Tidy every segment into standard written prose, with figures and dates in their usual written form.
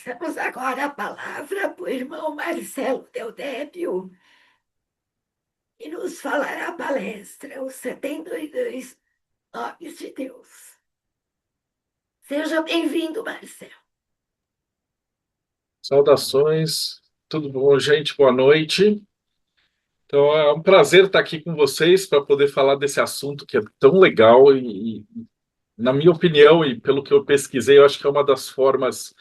Passamos agora a palavra para o irmão Marcelo Deodébio, que nos falará a palestra, os 72 Nomes de Deus. Seja bem-vindo, Marcelo. Saudações, tudo bom, gente? Boa noite. Então, é um prazer estar aqui com vocês para poder falar desse assunto que é tão legal na minha opinião, e pelo que eu pesquisei, eu acho que é uma das formas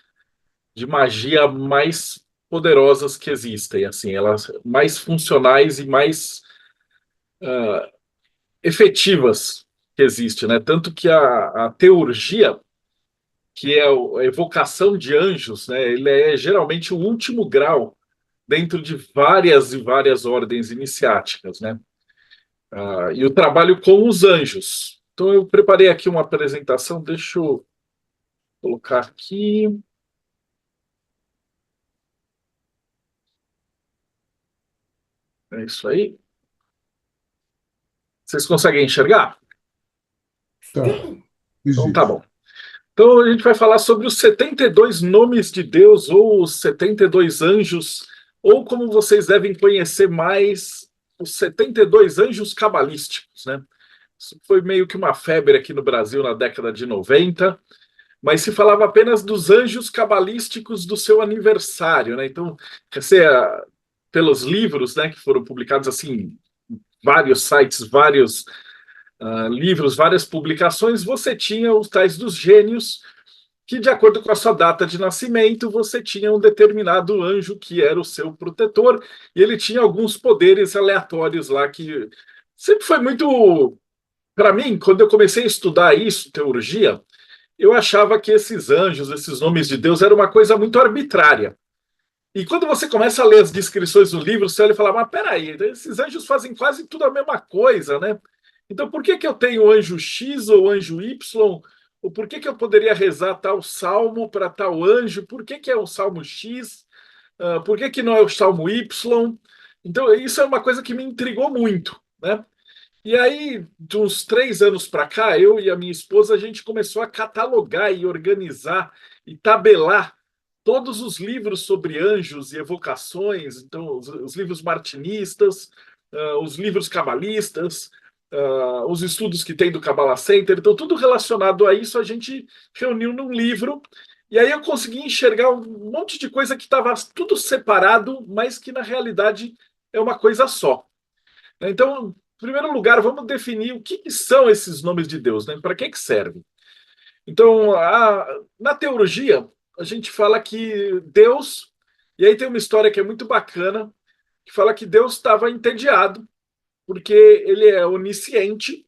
de magia mais poderosas que existem, assim, elas mais funcionais e mais efetivas que existe, né? Tanto que a teurgia, que é a evocação de anjos, né? Ele é geralmente o último grau dentro de várias e várias ordens iniciáticas, né? E o trabalho com os anjos. Então, eu preparei aqui uma apresentação, deixa eu colocar aqui. É isso aí. Vocês conseguem enxergar? Tá, Sim, Então, tá visível. bom. Então, a gente vai falar sobre os 72 nomes de Deus, ou os 72 anjos, ou como vocês devem conhecer mais, os 72 anjos cabalísticos, né? Isso foi meio que uma febre aqui no Brasil na década de 90, mas se falava apenas dos anjos cabalísticos do seu aniversário, né? Então, você, pelos livros, né, que foram publicados assim, vários sites, vários livros, várias publicações, você tinha os tais dos gênios, que de acordo com a sua data de nascimento, você tinha um determinado anjo que era o seu protetor, e ele tinha alguns poderes aleatórios lá que sempre foi muito, para mim, quando eu comecei a estudar isso, teologia, eu achava que esses anjos, esses nomes de Deus, era uma coisa muito arbitrária. E quando você começa a ler as descrições do livro, você olha e fala, mas peraí, esses anjos fazem quase tudo a mesma coisa, né? Então por que que eu tenho anjo X ou anjo Y? Ou por que que eu poderia rezar tal salmo para tal anjo? Por que que é o salmo X? Por que que não é o salmo Y? Então isso é uma coisa que me intrigou muito, né? E aí, de uns 3 anos para cá, eu e a minha esposa, a gente começou a catalogar e organizar e tabelar todos os livros sobre anjos e evocações, então, os livros martinistas, os livros cabalistas, os estudos que tem do Kabbalah Center, então, tudo relacionado a isso, a gente reuniu num livro, e aí eu consegui enxergar um monte de coisa que estava tudo separado, mas que na realidade é uma coisa só. Então, em primeiro lugar, vamos definir o que são esses nomes de Deus, né? Para que servem? Então, na teologia, a gente fala que Deus, e aí tem uma história que é muito bacana, que fala que Deus estava entediado, porque ele é onisciente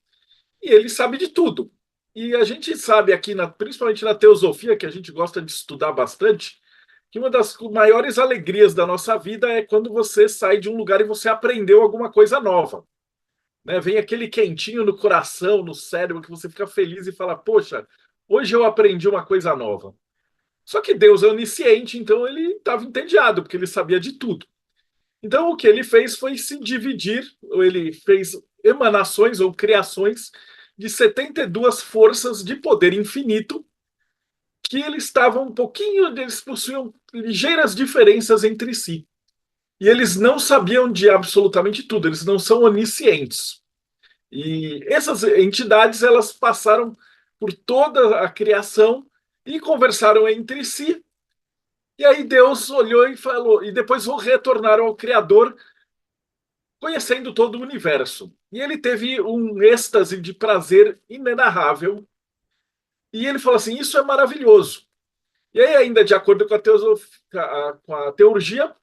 e ele sabe de tudo. E a gente sabe aqui, principalmente na teosofia, que a gente gosta de estudar bastante, que uma das maiores alegrias da nossa vida é quando você sai de um lugar e você aprendeu alguma coisa nova, né? Vem aquele quentinho no coração, no cérebro, que você fica feliz e fala: Poxa, hoje eu aprendi uma coisa nova. Só que Deus é onisciente, então ele estava entediado, porque ele sabia de tudo. Então o que ele fez foi se dividir, ou ele fez emanações ou criações de 72 forças de poder infinito, que eles estavam um pouquinho, eles possuíam ligeiras diferenças entre si. E eles não sabiam de absolutamente tudo, eles não são oniscientes. E essas entidades elas passaram por toda a criação e conversaram entre si. E aí Deus olhou e falou, e depois retornaram ao Criador, conhecendo todo o universo. E ele teve um êxtase de prazer inenarrável. E ele falou assim: Isso é maravilhoso. E aí, ainda de acordo com com a teologia,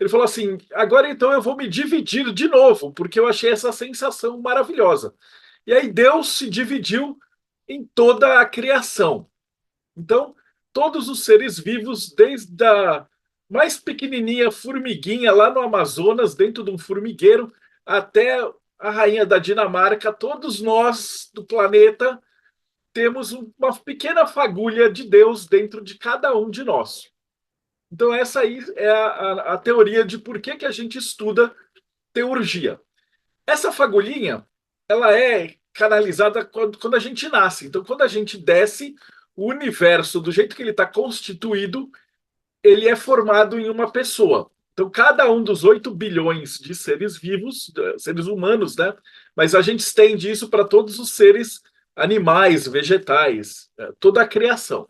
ele falou assim: Agora então eu vou me dividir de novo, porque eu achei essa sensação maravilhosa. E aí Deus se dividiu em toda a criação. Então, todos os seres vivos, desde a mais pequenininha formiguinha lá no Amazonas, dentro de um formigueiro, até a rainha da Dinamarca, todos nós do planeta temos uma pequena fagulha de Deus dentro de cada um de nós. Então, essa aí é a teoria de por que a gente estuda teurgia. Essa fagulhinha, ela é canalizada quando a gente nasce. Então, quando a gente desce, o universo, do jeito que ele está constituído, ele é formado em uma pessoa. Então, cada um dos 8 bilhões de seres vivos, seres humanos, né? Mas a gente estende isso para todos os seres animais, vegetais, toda a criação.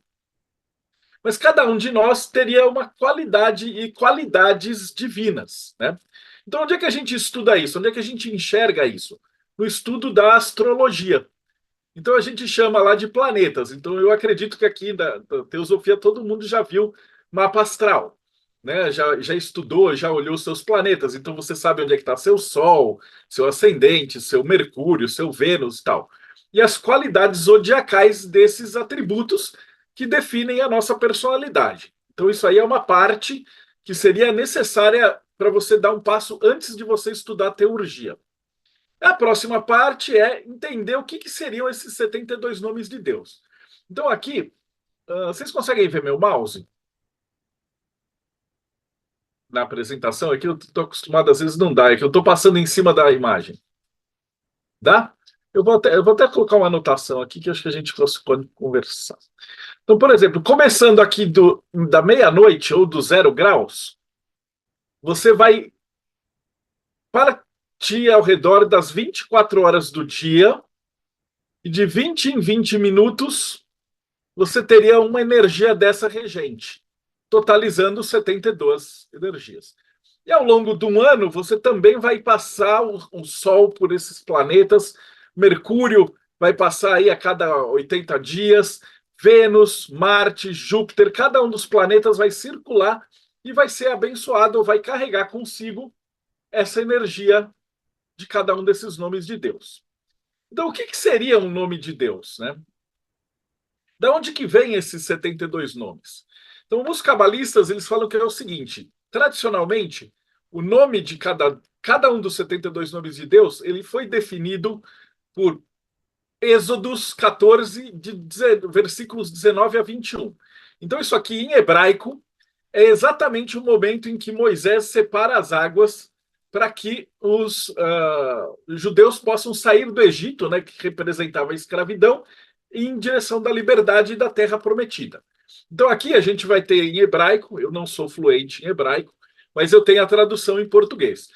Mas cada um de nós teria uma qualidade e qualidades divinas, né? Então, onde é que a gente estuda isso? Onde é que a gente enxerga isso? No estudo da astrologia. Então, a gente chama lá de planetas. Então, eu acredito que aqui da teosofia todo mundo já viu mapa astral, né? Já estudou, já olhou seus planetas. Então, você sabe onde é que está seu Sol, seu ascendente, seu Mercúrio, seu Vênus e tal. E as qualidades zodiacais desses atributos que definem a nossa personalidade. Então, isso aí é uma parte que seria necessária para você dar um passo antes de você estudar teurgia. A próxima parte é entender o que seriam esses 72 nomes de Deus. Então, aqui, vocês conseguem ver meu mouse? Na apresentação aqui, eu estou acostumado, às vezes não dá, é que eu estou passando em cima da imagem. Dá? Eu vou até colocar uma anotação aqui que eu acho que a gente pode conversar. Então, por exemplo, começando aqui da meia-noite ou do 0 graus, você vai partir ao redor das 24 horas do dia e de 20 em 20 minutos você teria uma energia dessa regente, totalizando 72 energias. E ao longo de um ano, você também vai passar o Sol por esses planetas, Mercúrio vai passar aí a cada 80 dias, Vênus, Marte, Júpiter, cada um dos planetas vai circular e vai ser abençoado, ou vai carregar consigo essa energia de cada um desses nomes de Deus. Então, o que seria um nome de Deus, né? Da onde que vem esses 72 nomes? Então, os cabalistas, eles falam que é o seguinte, tradicionalmente, o nome de cada um dos 72 nomes de Deus, ele foi definido por Êxodos 14, versículos 19 a 21. Então, isso aqui em hebraico é exatamente o momento em que Moisés separa as águas para que os judeus possam sair do Egito, né, que representava a escravidão, em direção da liberdade e da terra prometida. Então, aqui a gente vai ter em hebraico, eu não sou fluente em hebraico, mas eu tenho a tradução em português.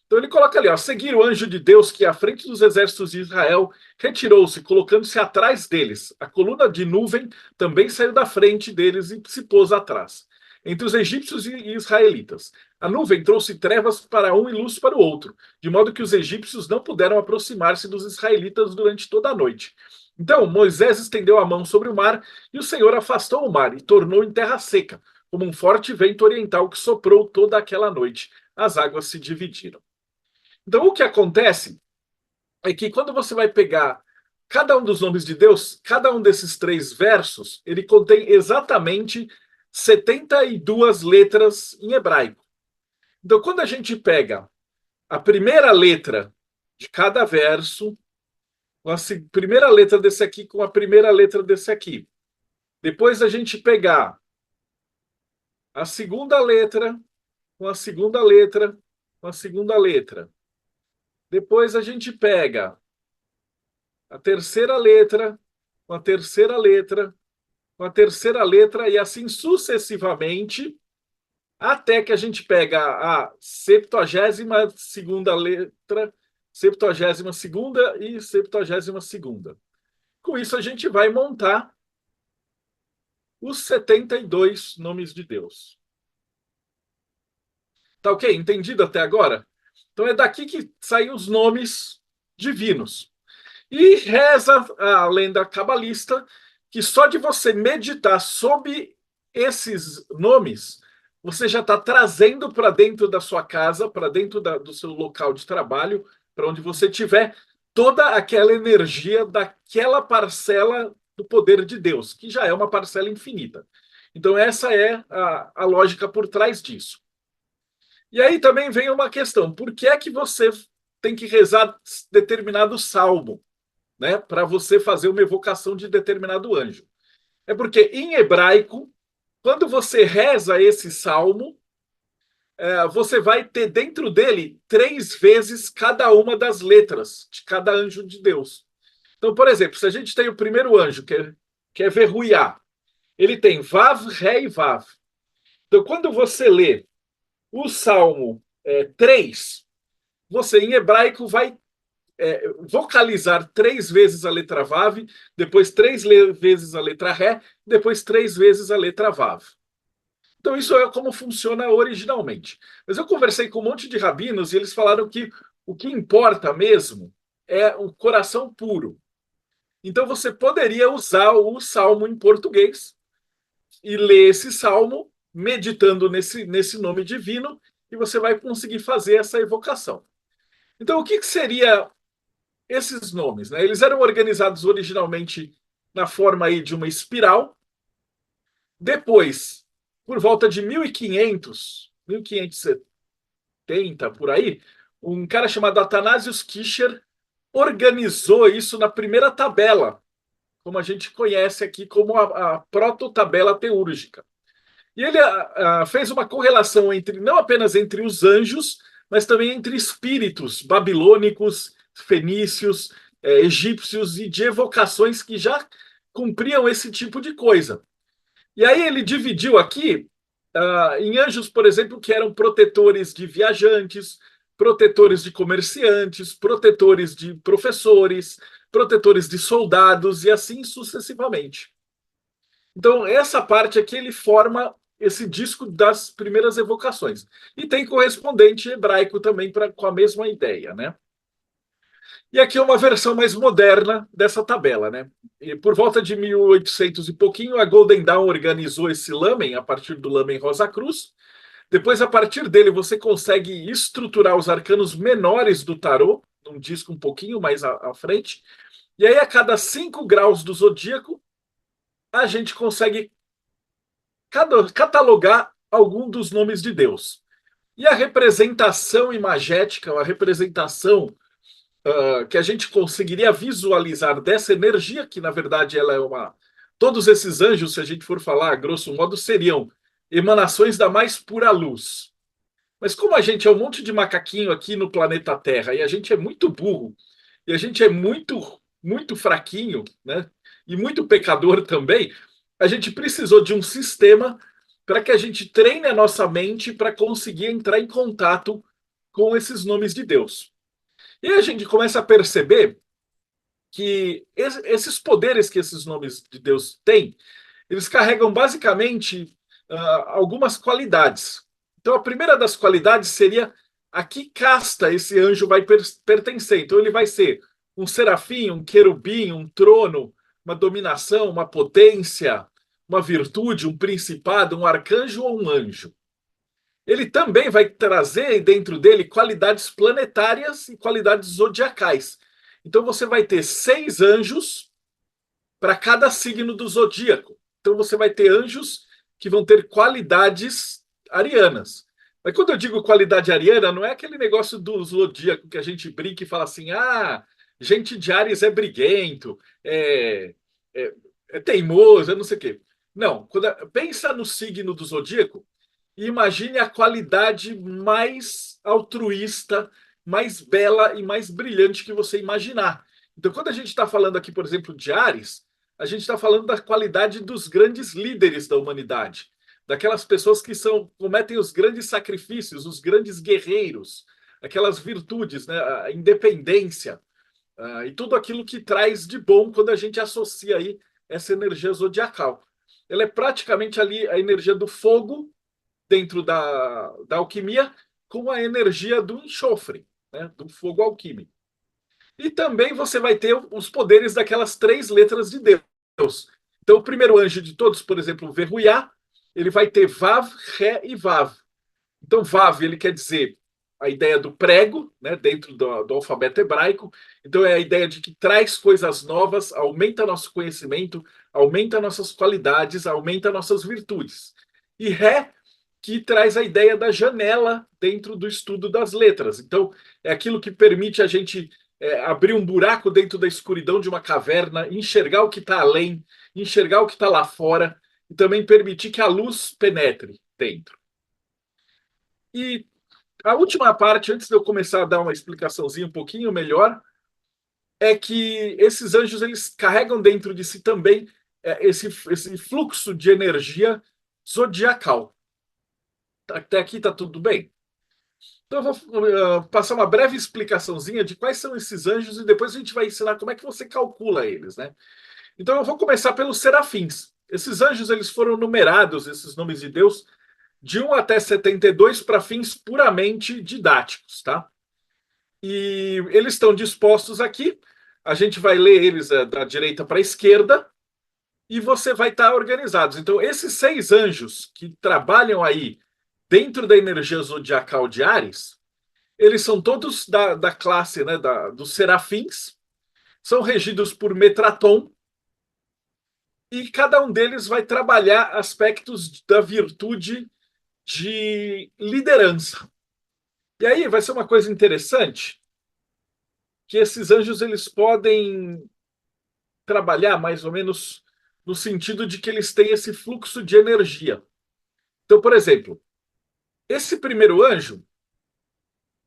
Então, ele coloca ali, ó, seguir o anjo de Deus que, à frente dos exércitos de Israel, retirou-se, colocando-se atrás deles. A coluna de nuvem também saiu da frente deles e se pôs atrás, entre os egípcios e israelitas. A nuvem trouxe trevas para um e luz para o outro, de modo que os egípcios não puderam aproximar-se dos israelitas durante toda a noite. Então Moisés estendeu a mão sobre o mar, e o Senhor afastou o mar e tornou em terra seca, como um forte vento oriental que soprou toda aquela noite. As águas se dividiram. Então o que acontece é que quando você vai pegar cada um dos nomes de Deus, cada um desses 3 versos, ele contém exatamente 72 letras em hebraico. Então, quando a gente pega a primeira letra de cada verso, a primeira letra desse aqui com a primeira letra desse aqui. Depois a gente pegar a segunda letra com a segunda letra com a segunda letra. Depois a gente pega a terceira letra com a terceira letra com a terceira letra e assim sucessivamente, até que a gente pega a 72ª letra, 72ª e 72ª. Com isso, a gente vai montar os 72 nomes de Deus. Tá ok? Entendido até agora? Então é daqui que saem os nomes divinos. E reza a lenda cabalista que só de você meditar sobre esses nomes, você já está trazendo para dentro da sua casa, para dentro do seu local de trabalho, para onde você estiver, toda aquela energia daquela parcela do poder de Deus, que já é uma parcela infinita. Então, essa é a lógica por trás disso. E aí também vem uma questão: por que é que você tem que rezar determinado salmo, né, para você fazer uma evocação de determinado anjo? É porque em hebraico, quando você reza esse salmo, você vai ter dentro dele 3 vezes cada uma das letras de cada anjo de Deus. Então, por exemplo, se a gente tem o primeiro anjo, que é Verruiá, ele tem Vav, Ré e Vav. Então, quando você lê o Salmo 3, você em hebraico vai vocalizar 3 vezes a letra Vav, depois vezes a letra Ré, depois 3 vezes a letra Vav. Então, isso é como funciona originalmente. Mas eu conversei com um monte de rabinos e eles falaram que o que importa mesmo é o coração puro. Então, você poderia usar o salmo em português e ler esse salmo meditando nesse nome divino e você vai conseguir fazer essa evocação. Então, o que seria esses nomes? Né? Eles eram organizados originalmente na forma aí de uma espiral. Depois, por volta de 1500, 1570, por aí, um cara chamado Athanasius Kircher organizou isso na primeira tabela, como a gente conhece aqui como a prototabela teúrgica. E ele fez uma correlação entre não apenas entre os anjos, mas também entre espíritos babilônicos, fenícios, egípcios e de evocações que já cumpriam esse tipo de coisa. E aí ele dividiu aqui em anjos, por exemplo, que eram protetores de viajantes, protetores de comerciantes, protetores de professores, protetores de soldados e assim sucessivamente. Então, essa parte aqui ele forma esse disco das primeiras evocações. E tem correspondente hebraico também com a mesma ideia, né? E aqui é uma versão mais moderna dessa tabela, né? E por volta de 1800 e pouquinho, a Golden Dawn organizou esse lamen a partir do lamen Rosa Cruz. Depois, a partir dele, você consegue estruturar os arcanos menores do tarô, num disco um pouquinho mais à frente. E aí, a cada 5 graus do zodíaco, a gente consegue catalogar algum dos nomes de Deus. E a representação imagética, a representação que a gente conseguiria visualizar dessa energia, que na verdade ela é uma. Todos esses anjos, se a gente for falar, grosso modo, seriam emanações da mais pura luz. Mas como a gente é um monte de macaquinho aqui no planeta Terra e a gente é muito burro e a gente é muito fraquinho, né? E muito pecador também, a gente precisou de um sistema para que a gente treine a nossa mente para conseguir entrar em contato com esses nomes de Deus. E a gente começa a perceber que esses poderes que esses nomes de Deus têm, eles carregam basicamente algumas qualidades. Então, a primeira das qualidades seria a que casta esse anjo vai pertencer. Então, ele vai ser um serafim, um querubim, um trono, uma dominação, uma potência, uma virtude, um principado, um arcanjo ou um anjo. Ele também vai trazer dentro dele qualidades planetárias e qualidades zodiacais. Então você vai ter 6 anjos para cada signo do zodíaco. Então você vai ter anjos que vão ter qualidades arianas. Mas quando eu digo qualidade ariana, não é aquele negócio do zodíaco que a gente brinca e fala assim: gente de Áries é briguento, é, é teimoso, é não sei o quê. Não, pensa no signo do zodíaco e imagine a qualidade mais altruísta, mais bela e mais brilhante que você imaginar. Então, quando a gente está falando aqui, por exemplo, de Ares, a gente está falando da qualidade dos grandes líderes da humanidade, daquelas pessoas que cometem os grandes sacrifícios, os grandes guerreiros, aquelas virtudes, né? A independência, e tudo aquilo que traz de bom quando a gente associa aí essa energia zodiacal. Ela é praticamente ali a energia do fogo dentro da alquimia com a energia do enxofre, né, do fogo alquímico. E também você vai ter os poderes daquelas 3 letras de Deus. Então, o primeiro anjo de todos, por exemplo, o Verruiá, ele vai ter Vav, Ré e Vav. Então, Vav, ele quer dizer a ideia do prego, né, dentro do alfabeto hebraico. Então, é a ideia de que traz coisas novas, aumenta nosso conhecimento, aumenta nossas qualidades, aumenta nossas virtudes. E Ré, que traz a ideia da janela dentro do estudo das letras. Então, é aquilo que permite a gente abrir um buraco dentro da escuridão de uma caverna, enxergar o que está além, enxergar o que está lá fora, e também permitir que a luz penetre dentro. E a última parte, antes de eu começar a dar uma explicaçãozinha um pouquinho melhor, é que esses anjos eles carregam dentro de si também esse fluxo de energia zodiacal. Até aqui está tudo bem? Então eu vou passar uma breve explicaçãozinha de quais são esses anjos e depois a gente vai ensinar como é que você calcula eles, né? Então eu vou começar pelos serafins. Esses anjos eles foram numerados, esses nomes de Deus, de 1 até 72 para fins puramente didáticos, tá? E eles estão dispostos aqui. A gente vai ler eles da direita para a esquerda e você vai estar organizados. Então, esses 6 anjos que trabalham aí dentro da energia zodiacal de Áries, eles são todos da classe, né, dos serafins, são regidos por Metraton, e cada um deles vai trabalhar aspectos da virtude de liderança. E aí vai ser uma coisa interessante, que esses anjos eles podem trabalhar mais ou menos no sentido de que eles têm esse fluxo de energia. Então, por exemplo, esse primeiro anjo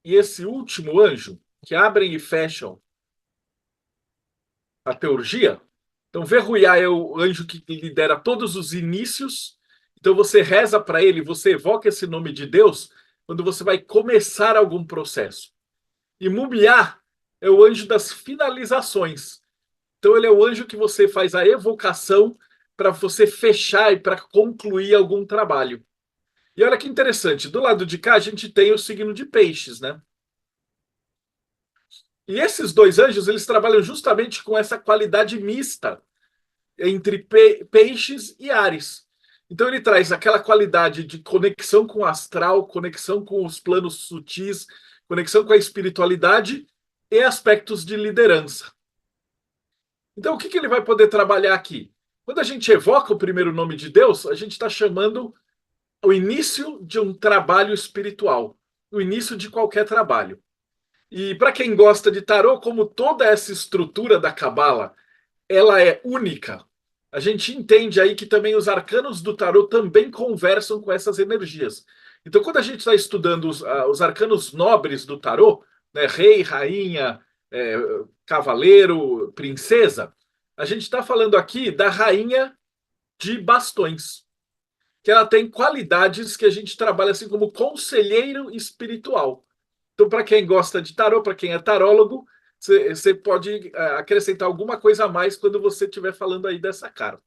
e esse último anjo, que abrem e fecham a teurgia. Então, Verruiá é o anjo que lidera todos os inícios. Então, você reza para ele, você evoca esse nome de Deus quando você vai começar algum processo. E Mumiá é o anjo das finalizações. Então, ele é o anjo que você faz a evocação para você fechar e para concluir algum trabalho. E olha que interessante, do lado de cá a gente tem o signo de Peixes, né? E esses 2 anjos, eles trabalham justamente com essa qualidade mista entre Peixes e Áries. Então ele traz aquela qualidade de conexão com o astral, conexão com os planos sutis, conexão com a espiritualidade e aspectos de liderança. Então o que ele vai poder trabalhar aqui? Quando a gente evoca o primeiro nome de Deus, a gente está chamando o início de um trabalho espiritual, o início de qualquer trabalho. E para quem gosta de tarô, como toda essa estrutura da Cabala, ela é única, a gente entende aí que também os arcanos do tarô também conversam com essas energias. Então, quando a gente está estudando os arcanos nobres do tarô, né, rei, rainha, cavaleiro, princesa, a gente está falando aqui da rainha de bastões, que ela tem qualidades que a gente trabalha assim como conselheiro espiritual. Então, para quem gosta de tarô, para quem é tarólogo, você pode acrescentar alguma coisa a mais quando você estiver falando aí dessa carta.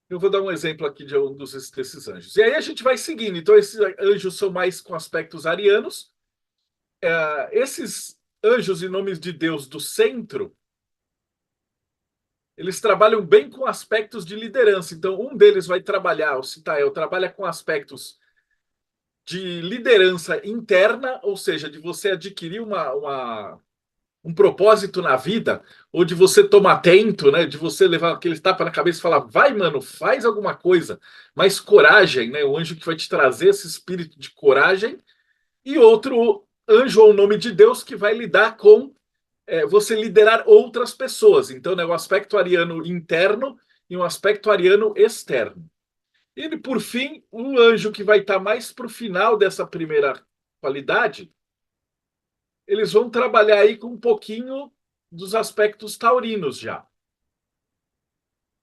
Eu vou dar um exemplo aqui de um desses anjos. E aí a gente vai seguindo. Então, esses anjos são mais com aspectos arianos. Esses anjos e nomes de Deus do centro, eles trabalham bem com aspectos de liderança. Então, um deles vai trabalhar, o Citael, trabalha com aspectos de liderança interna, ou seja, de você adquirir um propósito na vida, ou de você tomar atento, né? De você levar aquele tapa na cabeça e falar, vai, mano, faz alguma coisa. Mais coragem, né? O anjo que vai te trazer esse espírito de coragem. E outro anjo ou nome de Deus que vai lidar com você liderar outras pessoas. Então, né, o aspecto ariano interno e um aspecto ariano externo. E, por fim, um anjo que vai estar mais para o final dessa primeira qualidade, eles vão trabalhar aí com um pouquinho dos aspectos taurinos já.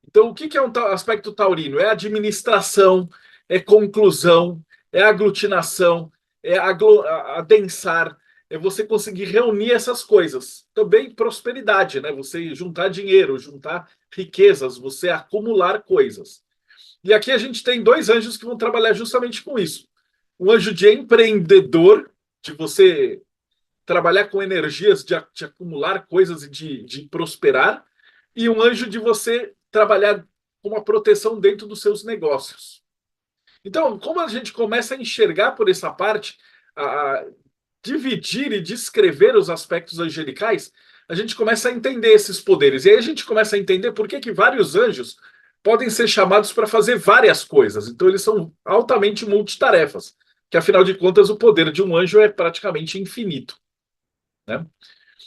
Então, o que é um aspecto taurino? É administração, é conclusão, é aglutinação, é adensar, é você conseguir reunir essas coisas. Também prosperidade, né? Você juntar dinheiro, juntar riquezas, você acumular coisas. E aqui a gente tem 2 anjos que vão trabalhar justamente com isso. Um anjo de empreendedor, de você trabalhar com energias de acumular coisas e de prosperar, e um anjo de você trabalhar com uma proteção dentro dos seus negócios. Então, como a gente começa a enxergar por essa parte, a dividir e descrever os aspectos angelicais, a gente começa a entender esses poderes. E aí a gente começa a entender por que vários anjos podem ser chamados para fazer várias coisas. Então, eles são altamente multitarefas, que afinal de contas o poder de um anjo é praticamente infinito, né?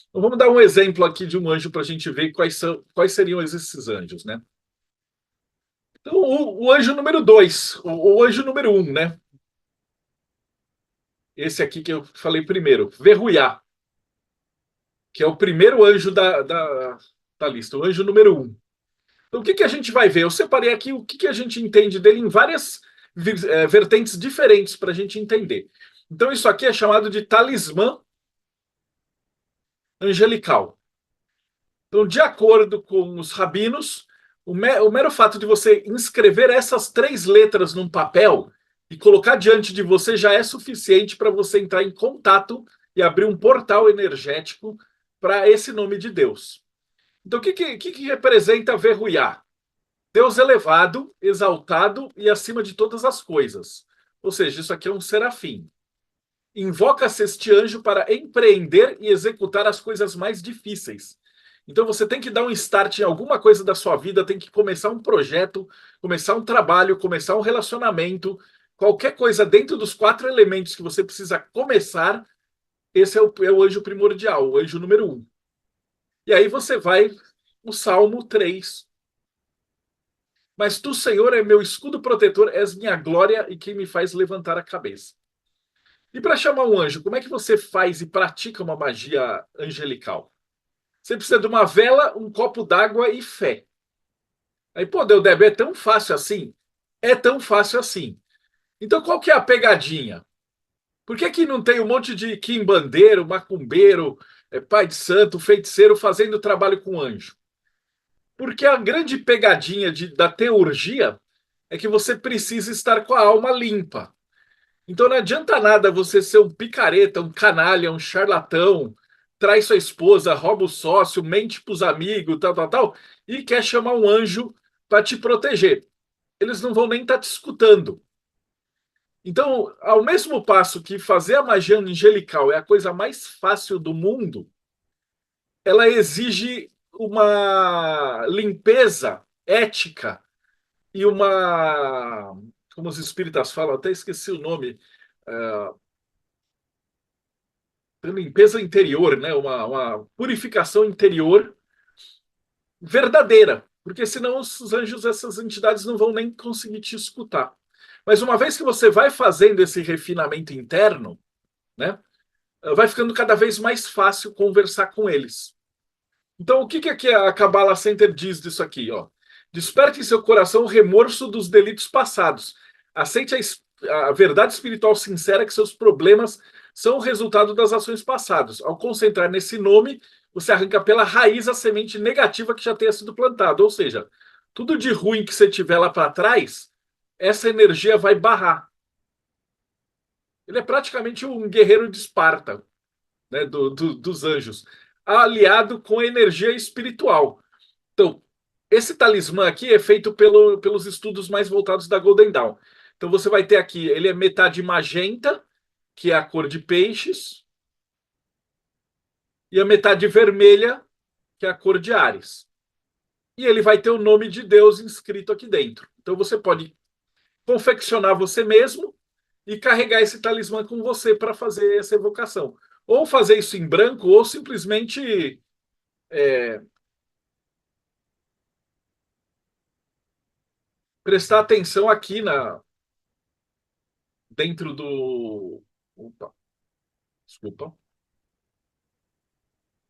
Então, vamos dar um exemplo aqui de um anjo para a gente ver quais seriam esses anjos, né? Então, o anjo número 2, o anjo número 1, né? Esse aqui que eu falei primeiro, Verruiá, que é o primeiro anjo da lista, o anjo número 1. Então, o que a gente vai ver? Eu separei aqui o que a gente entende dele em várias vertentes diferentes para a gente entender. Então, isso aqui é chamado de talismã angelical. Então, de acordo com os rabinos, o mero fato de você inscrever essas 3 letras num papel e colocar diante de você já é suficiente para você entrar em contato e abrir um portal energético para esse nome de Deus. Então, o que representa Verruiá? Deus elevado, exaltado e acima de todas as coisas. Ou seja, isso aqui é um serafim. Invoca-se este anjo para empreender e executar as coisas mais difíceis. Então você tem que dar um start em alguma coisa da sua vida, tem que começar um projeto, começar um trabalho, começar um relacionamento, qualquer coisa dentro dos 4 elementos que você precisa começar, esse é o anjo primordial, o anjo número 1. E aí você vai no Salmo 3. Mas tu, Senhor, é meu escudo protetor, és minha glória e quem me faz levantar a cabeça. E para chamar um anjo, como é que você faz e pratica uma magia angelical? Você precisa de uma vela, um copo d'água e fé. Aí, pô, Deudebe, é tão fácil assim? É tão fácil assim. Então, qual que é a pegadinha? Por que não tem um monte de quimbandeiro, macumbeiro, pai de santo, feiticeiro fazendo trabalho com anjo? Porque a grande pegadinha da teurgia é que você precisa estar com a alma limpa. Então não adianta nada você ser um picareta, um canalha, um charlatão, trai sua esposa, rouba o sócio, mente para os amigos, tal, tal, tal, e quer chamar um anjo para te proteger. Eles não vão nem estar te escutando. Então, ao mesmo passo que fazer a magia angelical é a coisa mais fácil do mundo, ela exige uma limpeza ética e uma, como os espíritas falam, até esqueci o nome, limpeza interior, né? Uma purificação interior verdadeira, porque senão os anjos, essas entidades não vão nem conseguir te escutar. Mas uma vez que você vai fazendo esse refinamento interno, né, vai ficando cada vez mais fácil conversar com eles. Então, o que a Kabbalah Center diz disso aqui? Ó? Desperte em seu coração o remorso dos delitos passados. Aceite a verdade espiritual sincera que seus problemas são o resultado das ações passadas. Ao concentrar nesse nome, você arranca pela raiz a semente negativa que já tenha sido plantada. Ou seja, tudo de ruim que você tiver lá para trás, essa energia vai barrar. Ele é praticamente um guerreiro de Esparta, né, dos anjos, aliado com a energia espiritual. Então, esse talismã aqui é feito pelos estudos mais voltados da Golden Dawn. Então, você vai ter aqui, ele é metade magenta, que é a cor de peixes, e a metade vermelha, que é a cor de Áries. E ele vai ter o nome de Deus inscrito aqui dentro. Então, você pode confeccionar você mesmo e carregar esse talismã com você para fazer essa evocação. Ou fazer isso em branco, ou simplesmente prestar atenção aqui dentro do. Opa, desculpa.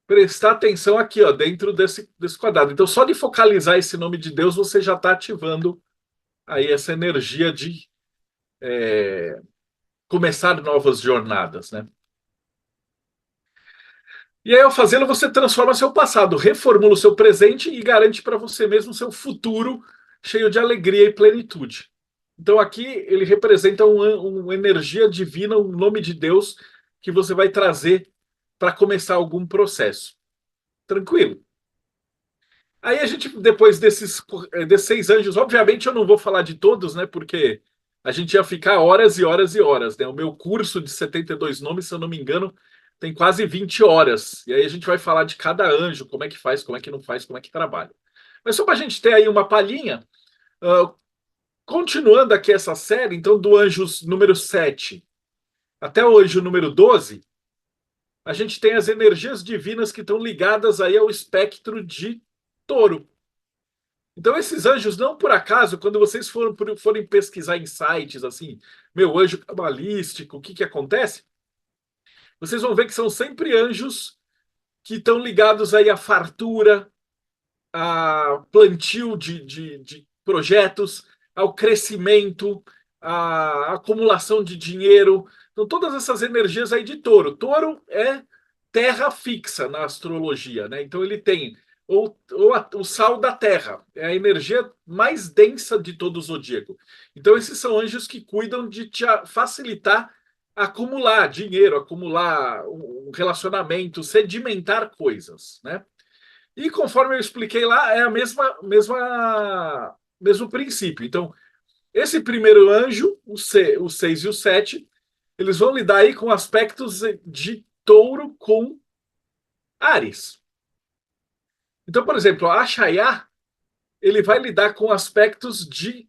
Prestar atenção aqui, ó, dentro desse quadrado. Então, só de focalizar esse nome de Deus, você já está ativando aí essa energia de começar novas jornadas, né? E aí, ao fazê-lo, você transforma seu passado, reformula o seu presente e garante para você mesmo seu futuro cheio de alegria e plenitude. Então, aqui ele representa uma energia divina, um nome de Deus que você vai trazer para começar algum processo. Tranquilo? Aí a gente, depois desses 6 anjos, obviamente eu não vou falar de todos, né? Porque a gente ia ficar horas e horas e horas, né? O meu curso de 72 nomes, se eu não me engano, tem quase 20 horas. E aí a gente vai falar de cada anjo, como é que faz, como é que não faz, como é que trabalha. Mas só para a gente ter aí uma palhinha, continuando aqui essa série, então, do anjo número 7 até o anjo número 12, a gente tem as energias divinas que estão ligadas aí ao espectro de touro. Então, esses anjos, não por acaso, quando vocês forem pesquisar em sites assim, meu anjo cabalístico, o que acontece? Vocês vão ver que são sempre anjos que estão ligados aí à fartura, a plantio de projetos, ao crescimento, à acumulação de dinheiro. Então, todas essas energias aí de touro. Touro é terra fixa na astrologia, né? Então, ele tem o sal da terra, é a energia mais densa de todo o zodíaco. Então, esses são anjos que cuidam de te facilitar acumular dinheiro, acumular um relacionamento, sedimentar coisas, né? E conforme eu expliquei lá, é a mesmo princípio. Então, esse primeiro anjo, o 6 e o 7, eles vão lidar aí com aspectos de touro com Áries. Então, por exemplo, a Ashayá, ele vai lidar com aspectos de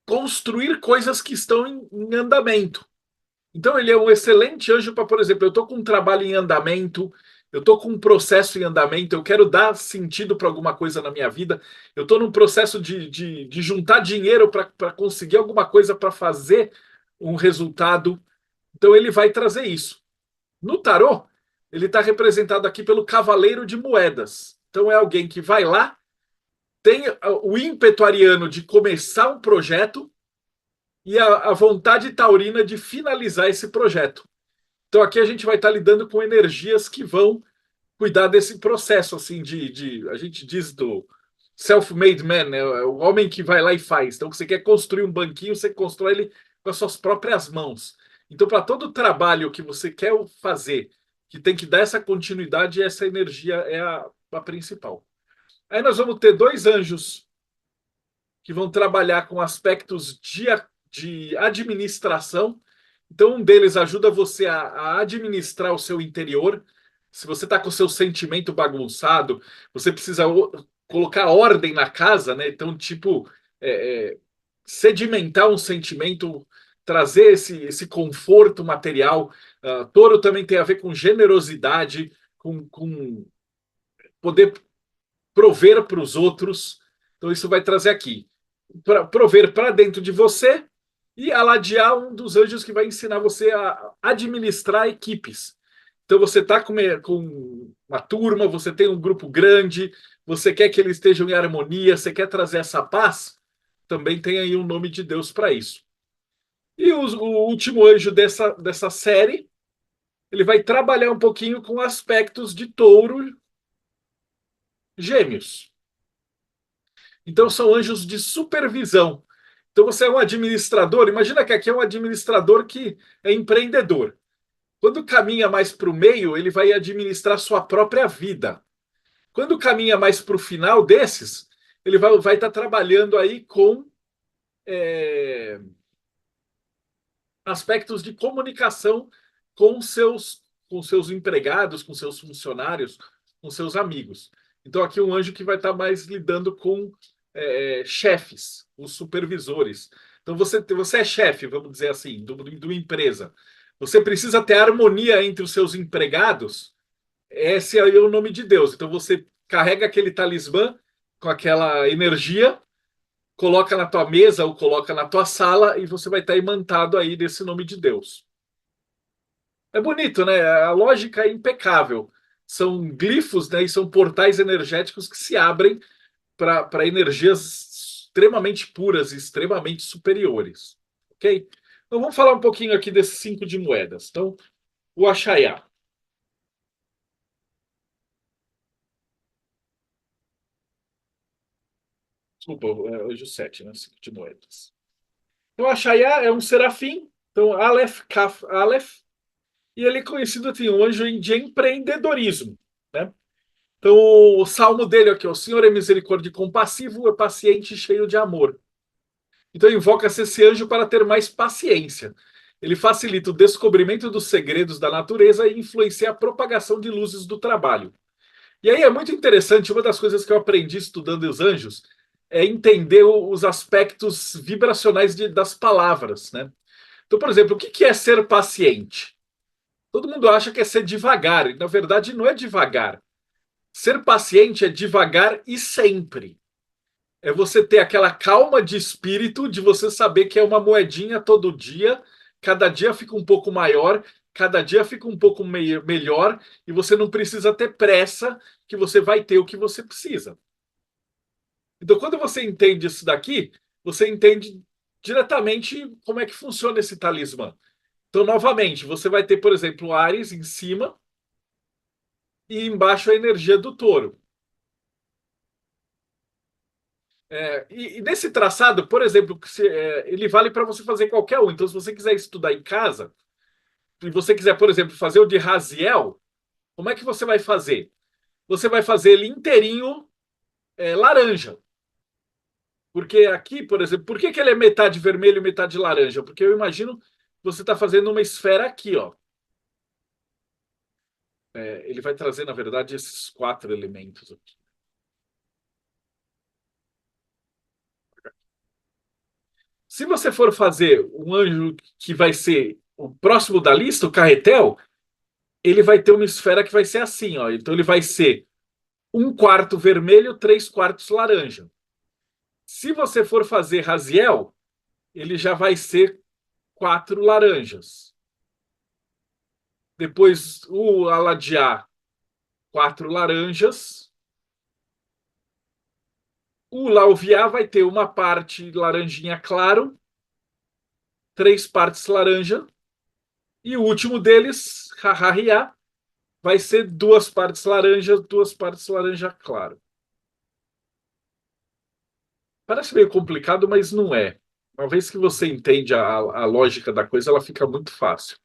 construir coisas que estão em andamento. Então, ele é um excelente anjo para, por exemplo, eu estou com um trabalho em andamento, eu estou com um processo em andamento, eu quero dar sentido para alguma coisa na minha vida, eu estou num processo de juntar dinheiro para conseguir alguma coisa para fazer um resultado. Então, ele vai trazer isso. No tarô, ele está representado aqui pelo Cavaleiro de Moedas. Então, é alguém que vai lá, tem o ímpeto ariano de começar um projeto e a vontade taurina de finalizar esse projeto. Então aqui a gente vai estar lidando com energias que vão cuidar desse processo, assim, a gente diz do self-made man, né? O homem que vai lá e faz. Então, você quer construir um banquinho, você constrói ele com as suas próprias mãos. Então, para todo o trabalho que você quer fazer, que tem que dar essa continuidade, essa energia é a principal. Aí nós vamos ter dois anjos que vão trabalhar com aspectos de administração. Então, um deles ajuda você a administrar o seu interior. Se você está com o seu sentimento bagunçado, você precisa colocar ordem na casa, né? Então, tipo, sedimentar um sentimento, trazer esse conforto material. Touro também tem a ver com generosidade, com poder prover para os outros. Então, isso vai trazer aqui. Prover para dentro de você e aladear um dos anjos que vai ensinar você a administrar equipes. Então você está com uma turma, você tem um grupo grande, você quer que eles estejam em harmonia, você quer trazer essa paz, também tem aí um nome de Deus para isso. E o último anjo dessa série, ele vai trabalhar um pouquinho com aspectos de touro, gêmeos. Então são anjos de supervisão. Então você é um administrador, imagina que aqui é um administrador que é empreendedor. Quando caminha mais para o meio, ele vai administrar sua própria vida. Quando caminha mais para o final desses, ele vai estar trabalhando aí com aspectos de comunicação com seus empregados, com seus funcionários, com seus amigos. Então aqui um anjo que vai estar mais lidando com chefes, os supervisores. Então você é chefe, vamos dizer assim, do empresa. Você precisa ter harmonia entre os seus empregados. Esse aí é o nome de Deus. Então você carrega aquele talismã com aquela energia, coloca na tua mesa ou coloca na tua sala e você vai estar imantado aí desse nome de Deus. É bonito, né? A lógica é impecável. São glifos, né? E são portais energéticos que se abrem para energias extremamente puras e extremamente superiores. Ok? Então vamos falar um pouquinho aqui desses 5 de moedas. Então, o Ashayá. Desculpa, hoje o 7, né? 5 de moedas. Então, o Ashayá é um serafim. Então, Aleph, Kaf, Aleph. E ele é conhecido assim, um anjo de empreendedorismo, né? Então, o salmo dele aqui, o Senhor é misericórdia e compassivo, é paciente e cheio de amor. Então, invoca-se esse anjo para ter mais paciência. Ele facilita o descobrimento dos segredos da natureza e influencia a propagação de luzes do trabalho. E aí é muito interessante, uma das coisas que eu aprendi estudando os anjos é entender os aspectos vibracionais das palavras, né? Então, por exemplo, o que é ser paciente? Todo mundo acha que é ser devagar, e na verdade não é devagar. Ser paciente é devagar e sempre. É você ter aquela calma de espírito de você saber que é uma moedinha todo dia, cada dia fica um pouco maior, cada dia fica um pouco melhor e você não precisa ter pressa, que você vai ter o que você precisa. Então, quando você entende isso daqui, você entende diretamente como é que funciona esse talismã. Então, novamente, você vai ter, por exemplo, o Áries em cima e embaixo a energia do touro. E nesse traçado, por exemplo, ele vale para você fazer qualquer um. Então, se você quiser estudar em casa, e você quiser, por exemplo, fazer o de Raziel, como é que você vai fazer? Você vai fazer ele inteirinho laranja. Porque aqui, por exemplo, por que ele é metade vermelho e metade laranja? Porque eu imagino que você está fazendo uma esfera aqui, ó. Ele vai trazer, na verdade, esses 4 elementos aqui. Se você for fazer um anjo que vai ser o próximo da lista, o carretel, ele vai ter uma esfera que vai ser assim, ó. Então ele vai ser 1/4 vermelho, 3/4 laranja. Se você for fazer Raziel, ele já vai ser 4 laranjas. Depois o Aladiá, 4 laranjas. O Lauviá vai ter uma parte laranjinha claro, 3 partes laranja. E o último deles, Hahahiá, vai ser 2 partes laranja, 2 partes laranja claro. Parece meio complicado, mas não é. Uma vez que você entende a lógica da coisa, ela fica muito fácil.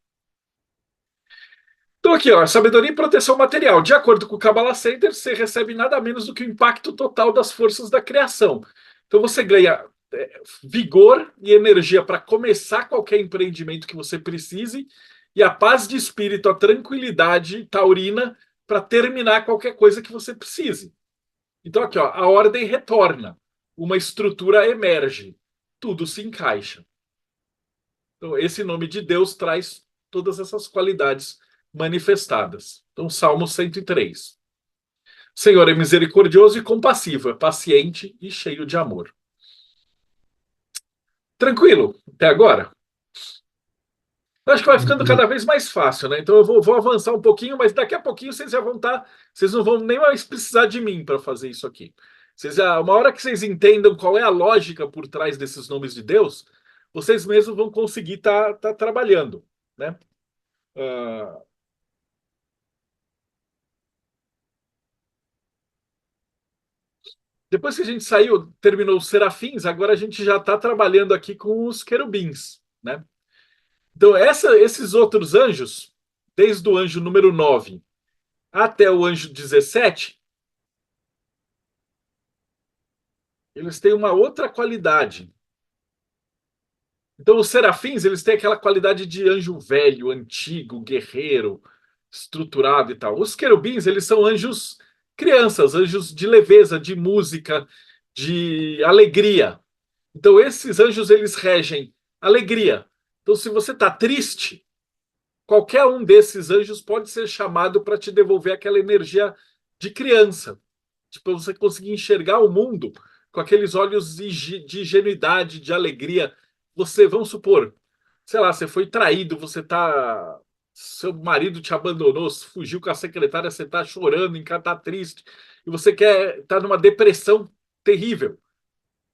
Então aqui, ó, sabedoria e proteção material. De acordo com o Kabbalah Center, você recebe nada menos do que o impacto total das forças da criação. Então você ganha vigor e energia para começar qualquer empreendimento que você precise e a paz de espírito, a tranquilidade taurina para terminar qualquer coisa que você precise. Então aqui, ó, a ordem retorna, uma estrutura emerge, tudo se encaixa. Então esse nome de Deus traz todas essas qualidades manifestadas. Então, Salmo 103. Senhor é misericordioso e compassivo, é paciente e cheio de amor. Tranquilo até agora? Eu acho que vai ficando cada vez mais fácil, né? Então eu vou avançar um pouquinho, mas daqui a pouquinho vocês já vão estar. Vocês não vão nem mais precisar de mim para fazer isso aqui. Uma hora que vocês entendam qual é a lógica por trás desses nomes de Deus, vocês mesmos vão conseguir estar trabalhando, né? Depois que a gente saiu, terminou os serafins, agora a gente já está trabalhando aqui com os querubins, né? Então, esses outros anjos, desde o anjo número 9 até o anjo 17, eles têm uma outra qualidade. Então, os serafins, eles têm aquela qualidade de anjo velho, antigo, guerreiro, estruturado e tal. Os querubins, eles são anjos crianças, anjos de leveza, de música, de alegria. Então, esses anjos, eles regem alegria. Então, se você está triste, qualquer um desses anjos pode ser chamado para te devolver aquela energia de criança. Tipo, você conseguir enxergar o mundo com aqueles olhos de ingenuidade, de alegria. Vamos supor, sei lá, você foi traído, seu marido te abandonou, fugiu com a secretária, você está chorando, tá triste, e você tá numa depressão terrível.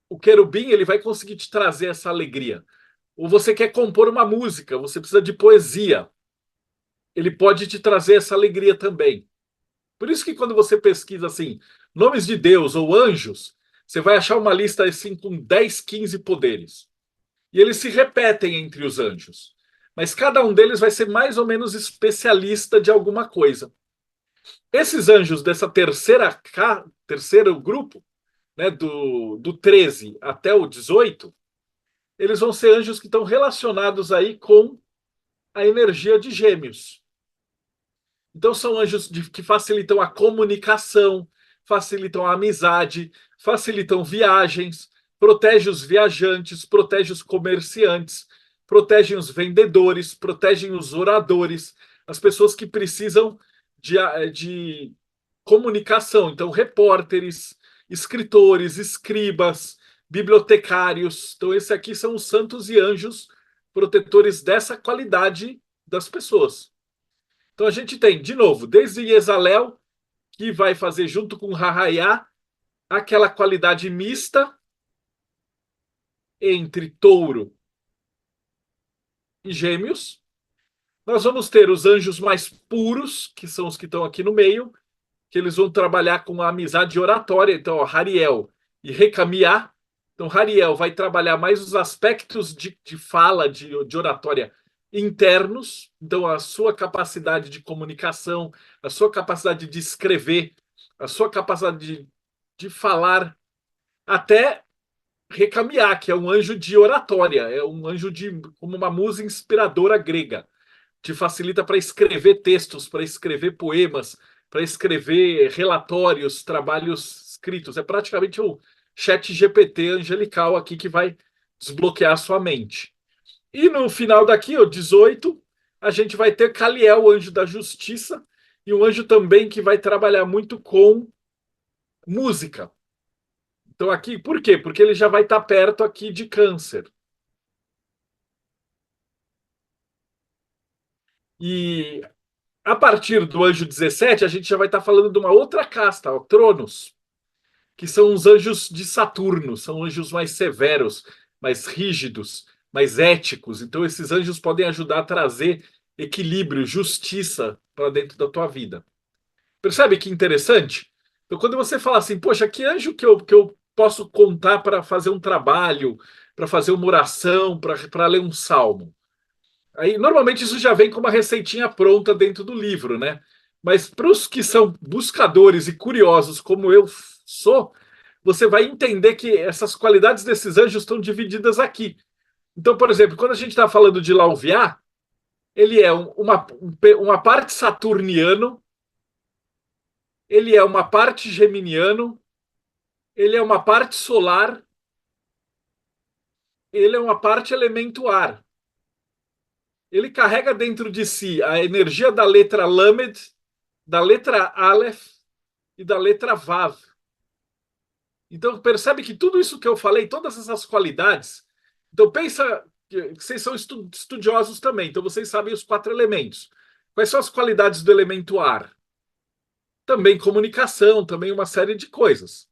O querubim, ele vai conseguir te trazer essa alegria. Ou você quer compor uma música, você precisa de poesia. Ele pode te trazer essa alegria também. Por isso que quando você pesquisa assim, nomes de Deus ou anjos, você vai achar uma lista assim com 10, 15 poderes. E eles se repetem entre os anjos. Mas cada um deles vai ser mais ou menos especialista de alguma coisa. Esses anjos dessa terceiro grupo, né, do 13 até o 18, eles vão ser anjos que estão relacionados aí com a energia de Gêmeos. Então são anjos que facilitam a comunicação, facilitam a amizade, facilitam viagens, protegem os viajantes, protegem os comerciantes, protegem os vendedores, protegem os oradores, as pessoas que precisam de comunicação. Então, repórteres, escritores, escribas, bibliotecários. Então, esses aqui são os santos e anjos protetores dessa qualidade das pessoas. Então a gente tem, de novo, desde Yezalel, que vai fazer junto com Rahayá aquela qualidade mista entre touro e gêmeos. Nós vamos ter os anjos mais puros, que são os que estão aqui no meio, que eles vão trabalhar com a amizade oratória. Então, ó, Hariel e Recamiá. Então, Hariel vai trabalhar mais os aspectos de fala, de oratória internos. Então, a sua capacidade de comunicação, a sua capacidade de escrever, a sua capacidade de falar, até Recamiá, que é um anjo de oratória, é um anjo como uma musa inspiradora grega. Te facilita para escrever textos, para escrever poemas, para escrever relatórios, trabalhos escritos. É praticamente o chat GPT angelical aqui que vai desbloquear a sua mente. E no final daqui, o 18, a gente vai ter Caliel, o anjo da justiça, e um anjo também que vai trabalhar muito com música. Então aqui, por quê? Porque ele já vai estar perto aqui de Câncer. E a partir do anjo 17, a gente já vai estar falando de uma outra casta, ó, Tronos, que são os anjos de Saturno, são anjos mais severos, mais rígidos, mais éticos. Então, esses anjos podem ajudar a trazer equilíbrio, justiça para dentro da tua vida. Percebe que interessante? Então, quando você fala assim, poxa, que anjo que eu posso contar para fazer um trabalho, para fazer uma oração, para ler um salmo? Aí, normalmente isso já vem com uma receitinha pronta dentro do livro, né? Mas para os que são buscadores e curiosos, como eu sou, você vai entender que essas qualidades desses anjos estão divididas aqui. Então, por exemplo, quando a gente está falando de Lauviá, ele é uma parte saturniano, ele é uma parte geminiano, ele é uma parte solar, ele é uma parte elemento ar. Ele carrega dentro de si a energia da letra Lamed, da letra Aleph e da letra Vav. Então percebe que tudo isso que eu falei, todas essas qualidades, então pensa que vocês são estudiosos também, então vocês sabem os 4 elementos. Quais são as qualidades do elemento ar? Também comunicação, também uma série de coisas.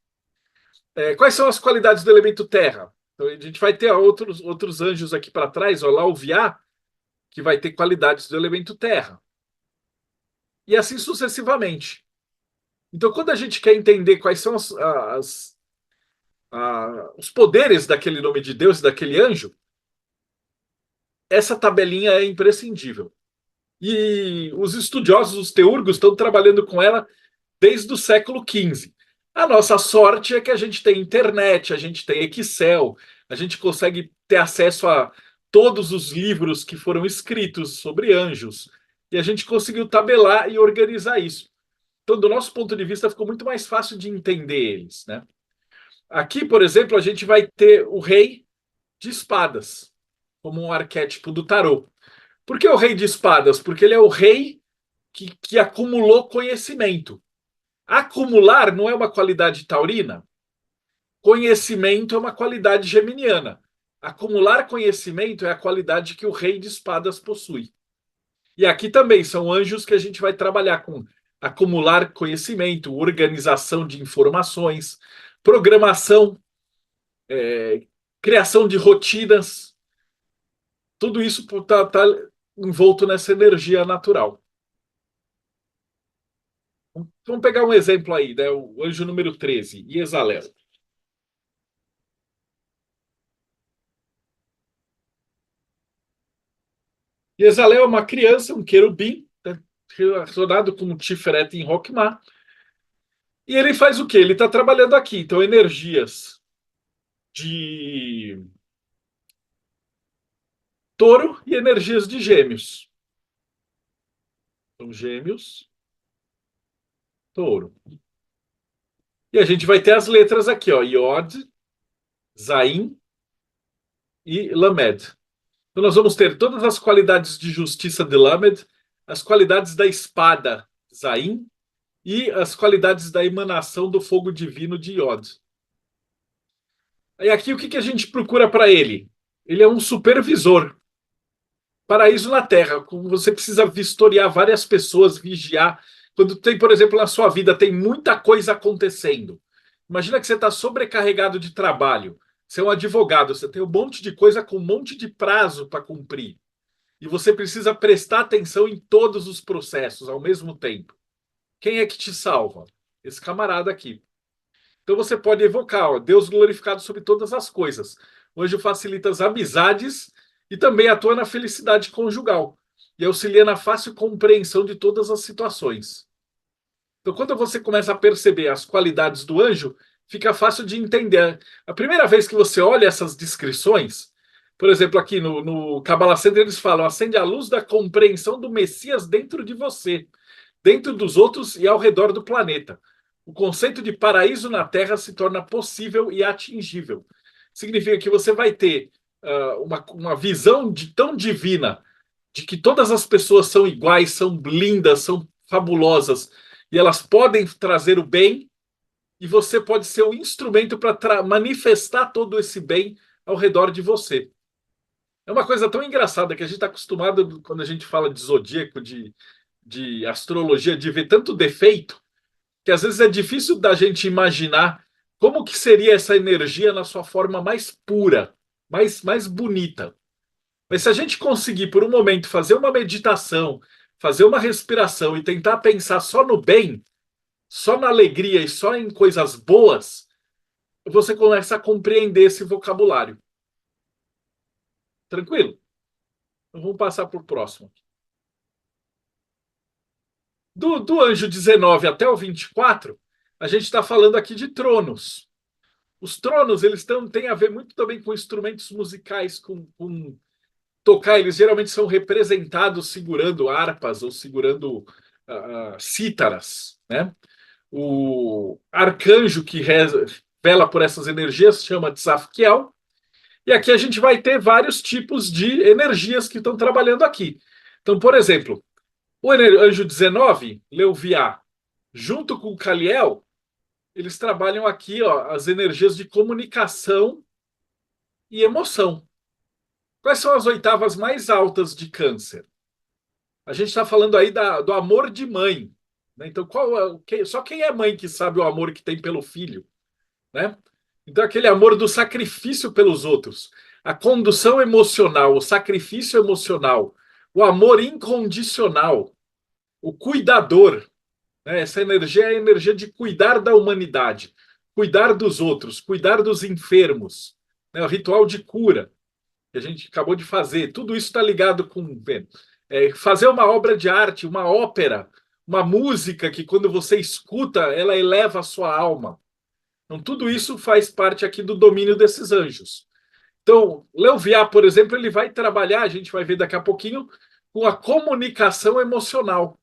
Quais são as qualidades do elemento terra? Então a gente vai ter outros anjos aqui para trás, ó, lá o Viá, que vai ter qualidades do elemento terra. E assim sucessivamente. Então, quando a gente quer entender quais são os poderes daquele nome de Deus, daquele anjo, essa tabelinha é imprescindível. E os estudiosos, os teurgos, estão trabalhando com ela desde o século XV. A nossa sorte é que a gente tem internet, a gente tem Excel, a gente consegue ter acesso a todos os livros que foram escritos sobre anjos, e a gente conseguiu tabelar e organizar isso. Então, do nosso ponto de vista, ficou muito mais fácil de entender eles, né? Aqui, por exemplo, a gente vai ter o rei de espadas, como um arquétipo do tarô. Por que o rei de espadas? Porque ele é o rei que acumulou conhecimento. Acumular não é uma qualidade taurina? Conhecimento é uma qualidade geminiana. Acumular conhecimento é a qualidade que o rei de espadas possui. E aqui também são anjos que a gente vai trabalhar com acumular conhecimento, organização de informações, programação, criação de rotinas. Tudo isso está envolto nessa energia natural. Vamos pegar um exemplo aí, né? O anjo número 13, Yezalel. Yezalel é uma criança, um querubim, né, relacionado com o Tiferet em Roquemá. E ele faz o quê? Ele está trabalhando aqui. Então, energias de touro e energias de gêmeos. Então, gêmeos, touro. E a gente vai ter as letras aqui, ó, Yod, Zain e Lamed. Então, nós vamos ter todas as qualidades de justiça de Lamed, as qualidades da espada Zain e as qualidades da emanação do fogo divino de Yod. Aí aqui o que a gente procura para ele? Ele é um supervisor. paraíso na Terra, como você precisa vistoriar várias pessoas, vigiar. Quando tem, por exemplo, na sua vida, tem muita coisa acontecendo. Imagina que você está sobrecarregado de trabalho. Você é um advogado, você tem um monte de coisa com um monte de prazo para cumprir. E você precisa prestar atenção em todos os processos ao mesmo tempo. Quem é que te salva? Esse camarada aqui. Então você pode evocar, ó, Deus glorificado sobre todas as coisas. O anjo facilita as amizades e também atua na felicidade conjugal e auxilia na fácil compreensão de todas as situações. Então, quando você começa a perceber as qualidades do anjo, fica fácil de entender. A primeira vez que você olha essas descrições, por exemplo, aqui no Kabbalah Center, eles falam: acende a luz da compreensão do Messias dentro de você, dentro dos outros e ao redor do planeta. O conceito de paraíso na Terra se torna possível e atingível. Significa que você vai ter uma visão tão divina de que todas as pessoas são iguais, são lindas, são fabulosas e elas podem trazer o bem, e você pode ser o instrumento para manifestar todo esse bem ao redor de você. É uma coisa tão engraçada que a gente está acostumado, quando a gente fala de zodíaco, de astrologia, de ver tanto defeito, que às vezes é difícil da gente imaginar como que seria essa energia na sua forma mais pura, mais bonita. Mas se a gente conseguir, por um momento, fazer uma meditação, fazer uma respiração e tentar pensar só no bem, só na alegria e só em coisas boas, você começa a compreender esse vocabulário. Tranquilo? Então vamos passar para o próximo. Do anjo 19 até o 24, a gente está falando aqui de tronos. Os tronos, eles têm a ver muito também com instrumentos musicais, com tocar. Eles geralmente são representados segurando harpas ou segurando cítaras, né? O arcanjo que vela por essas energias chama Tzafkiel. E aqui a gente vai ter vários tipos de energias que estão trabalhando aqui. Então, por exemplo, o anjo 19, Leuviá, junto com o Caliel, eles trabalham aqui, ó, as energias de comunicação e emoção. Quais são as oitavas mais altas de Câncer? A gente está falando aí do amor de mãe, né? Então, só quem é mãe que sabe o amor que tem pelo filho, né? Então, aquele amor do sacrifício pelos outros, a condução emocional, o sacrifício emocional, o amor incondicional, o cuidador, né? Essa energia é a energia de cuidar da humanidade, cuidar dos outros, cuidar dos enfermos, né? O ritual de cura que a gente acabou de fazer, tudo isso está ligado com fazer uma obra de arte, uma ópera, uma música que quando você escuta, ela eleva a sua alma. Então, tudo isso faz parte aqui do domínio desses anjos. Então, Leuviá, por exemplo, ele vai trabalhar, a gente vai ver daqui a pouquinho, com a comunicação emocional.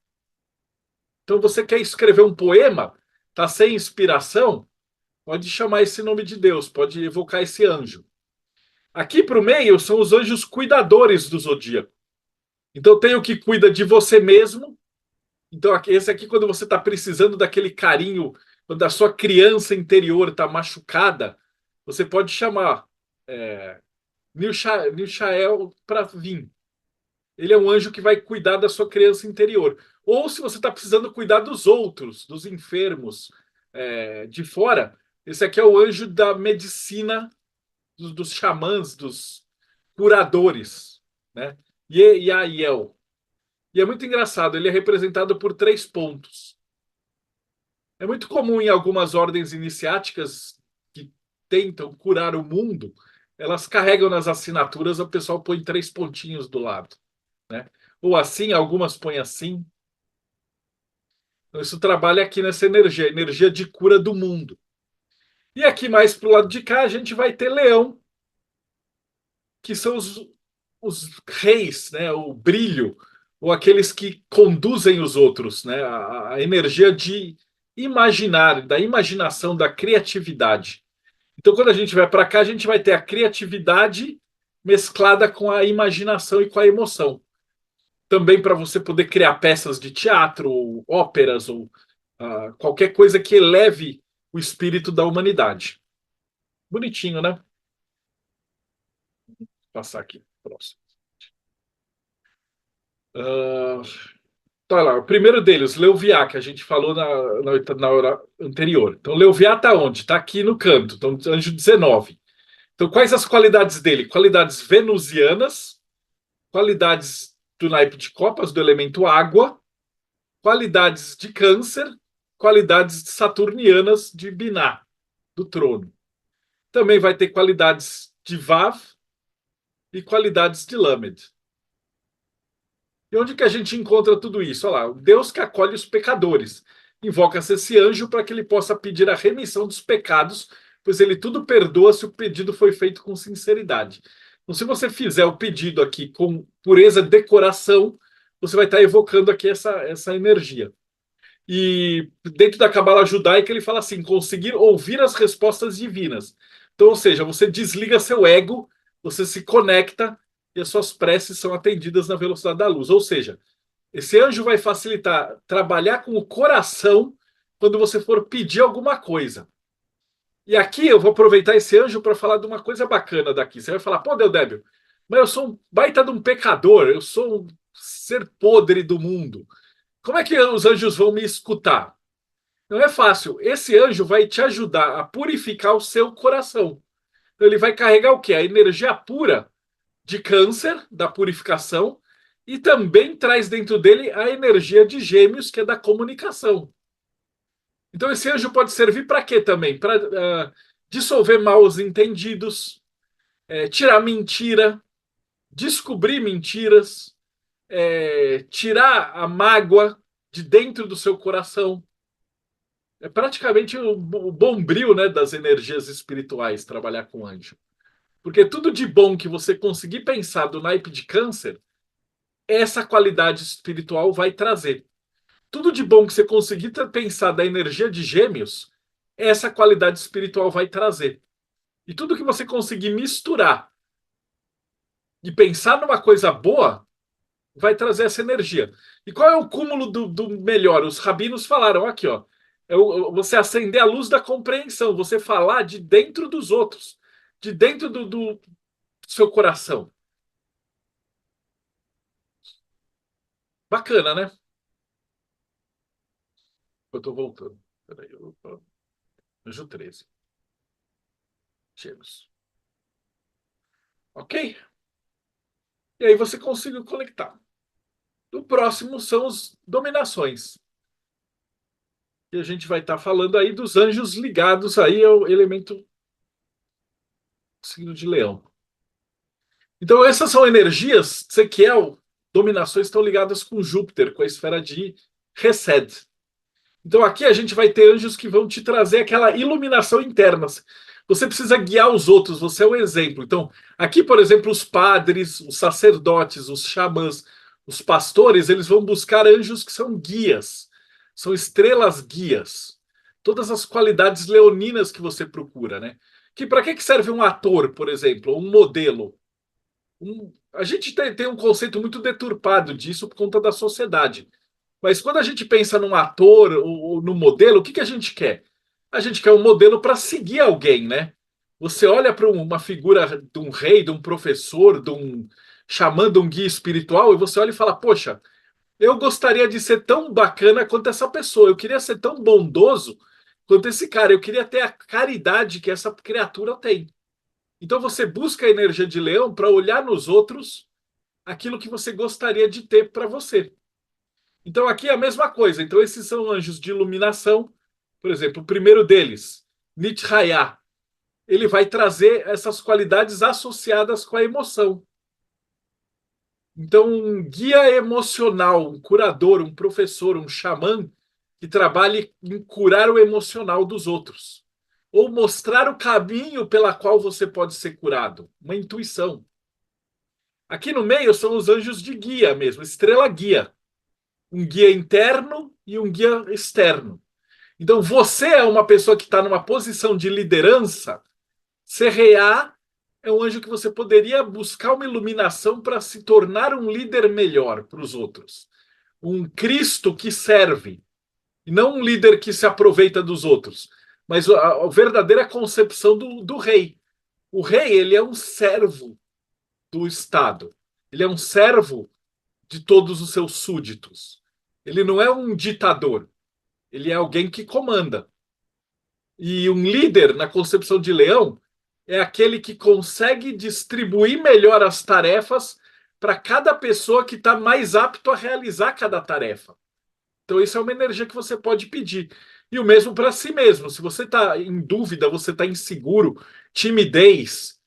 Então, você quer escrever um poema, está sem inspiração, pode chamar esse nome de Deus, pode evocar esse anjo. Aqui para o meio são os anjos cuidadores do zodíaco. Então, tem o que cuida de você mesmo. Então, esse aqui, quando você está precisando daquele carinho, quando a sua criança interior está machucada, você pode chamar Nilchael para vir. Ele é um anjo que vai cuidar da sua criança interior. Ou se você está precisando cuidar dos outros, dos enfermos de fora, esse aqui é o anjo da medicina, dos xamãs, dos curadores, né? Yael. E é muito engraçado, ele é representado por 3 pontos. É muito comum em algumas ordens iniciáticas que tentam curar o mundo, elas carregam nas assinaturas, o pessoal põe 3 pontinhos do lado, né? Ou assim, algumas põem assim. Então, isso trabalha aqui nessa energia, energia de cura do mundo. E aqui mais para o lado de cá, a gente vai ter Leão, que são os reis, né? O brilho, ou aqueles que conduzem os outros, né? A energia de imaginar, da imaginação, da criatividade. Então, quando a gente vai para cá, a gente vai ter a criatividade mesclada com a imaginação e com a emoção. Também para você poder criar peças de teatro, ou óperas, ou qualquer coisa que eleve o espírito da humanidade. Bonitinho, né? Vou passar aqui. Próximo. Ah, tá lá, o primeiro deles, Leuviá, que a gente falou na hora anterior. Então, Leuviá está onde? Está aqui no canto, então, anjo 19. Então, quais as qualidades dele? Qualidades venusianas, qualidades do naipe de copas, do elemento água, qualidades de câncer, qualidades saturnianas de Biná, do trono. Também vai ter qualidades de Vav e qualidades de Lamed. E onde que a gente encontra tudo isso? Olha lá, o Deus que acolhe os pecadores. Invoca-se esse anjo para que ele possa pedir a remissão dos pecados, pois ele tudo perdoa se o pedido foi feito com sinceridade. Então, se você fizer o pedido aqui com pureza de coração, você vai estar evocando aqui essa energia. E dentro da Cabala judaica ele fala assim: conseguir ouvir as respostas divinas. Então, ou seja, você desliga seu ego, você se conecta e as suas preces são atendidas na velocidade da luz. Ou seja, esse anjo vai facilitar trabalhar com o coração quando você for pedir alguma coisa. E aqui eu vou aproveitar esse anjo para falar de uma coisa bacana daqui. Você vai falar: pô, Deodébio, mas eu sou um baita de um pecador, eu sou um ser podre do mundo. Como é que os anjos vão me escutar? Não é fácil. Esse anjo vai te ajudar a purificar o seu coração. Então, ele vai carregar o quê? A energia pura de câncer, da purificação, e também traz dentro dele a energia de gêmeos, que é da comunicação. Então, esse anjo pode servir para quê também? Para dissolver maus entendidos, tirar mentira, descobrir mentiras, tirar a mágoa de dentro do seu coração. É praticamente o bombril, né, das energias espirituais trabalhar com anjo. Porque tudo de bom que você conseguir pensar do naipe de câncer, essa qualidade espiritual vai trazer. Tudo de bom que você conseguir pensar da energia de gêmeos, essa qualidade espiritual vai trazer. E tudo que você conseguir misturar e pensar numa coisa boa, vai trazer essa energia. E qual é o cúmulo do melhor? Os rabinos falaram aqui, ó. Você acender a luz da compreensão, você falar de dentro dos outros, de dentro do seu coração. Bacana, né? Eu tô voltando. Peraí, anjo 13. Gêmeos. Ok? E aí você conseguiu conectar. O próximo são as dominações. E a gente vai estar falando aí dos anjos ligados aí ao elemento signo de leão. Então, essas são energias, Sequiel, dominações estão ligadas com Júpiter, com a esfera de Resed. Então, aqui a gente vai ter anjos que vão te trazer aquela iluminação interna. Você precisa guiar os outros, você é o exemplo. Então, aqui, por exemplo, os padres, os sacerdotes, os xamãs, os pastores, eles vão buscar anjos que são guias, são estrelas guias. Todas as qualidades leoninas que você procura, né? Que para que serve um ator, por exemplo, ou um modelo? A gente tem um conceito muito deturpado disso por conta da sociedade. Mas quando a gente pensa num ator ou no modelo, o que a gente quer? A gente quer um modelo para seguir alguém, né? Você olha para uma figura de um rei, de um professor, de um xamã, de um guia espiritual, e você olha e fala: poxa, eu gostaria de ser tão bacana quanto essa pessoa, eu queria ser tão bondoso quanto esse cara, eu queria ter a caridade que essa criatura tem. Então você busca a energia de leão para olhar nos outros aquilo que você gostaria de ter para você. Então aqui é a mesma coisa. Então esses são anjos de iluminação. Por exemplo, o primeiro deles, Nitraya, ele vai trazer essas qualidades associadas com a emoção. Então, um guia emocional, um curador, um professor, um xamã que trabalhe em curar o emocional dos outros. Ou mostrar o caminho pela qual você pode ser curado. Uma intuição. Aqui no meio são os anjos de guia mesmo, estrela guia. Um guia interno e um guia externo. Então, você é uma pessoa que está numa posição de liderança. Serreá é um anjo que você poderia buscar uma iluminação para se tornar um líder melhor para os outros. Um Cristo que serve. E não um líder que se aproveita dos outros. Mas a verdadeira concepção do rei. O rei, ele é um servo do Estado. Ele é um servo de todos os seus súditos. Ele não é um ditador, ele é alguém que comanda. E um líder, na concepção de Leão, é aquele que consegue distribuir melhor as tarefas para cada pessoa que está mais apto a realizar cada tarefa. Então, isso é uma energia que você pode pedir. E o mesmo para si mesmo. Se você está em dúvida, você está inseguro, timidez,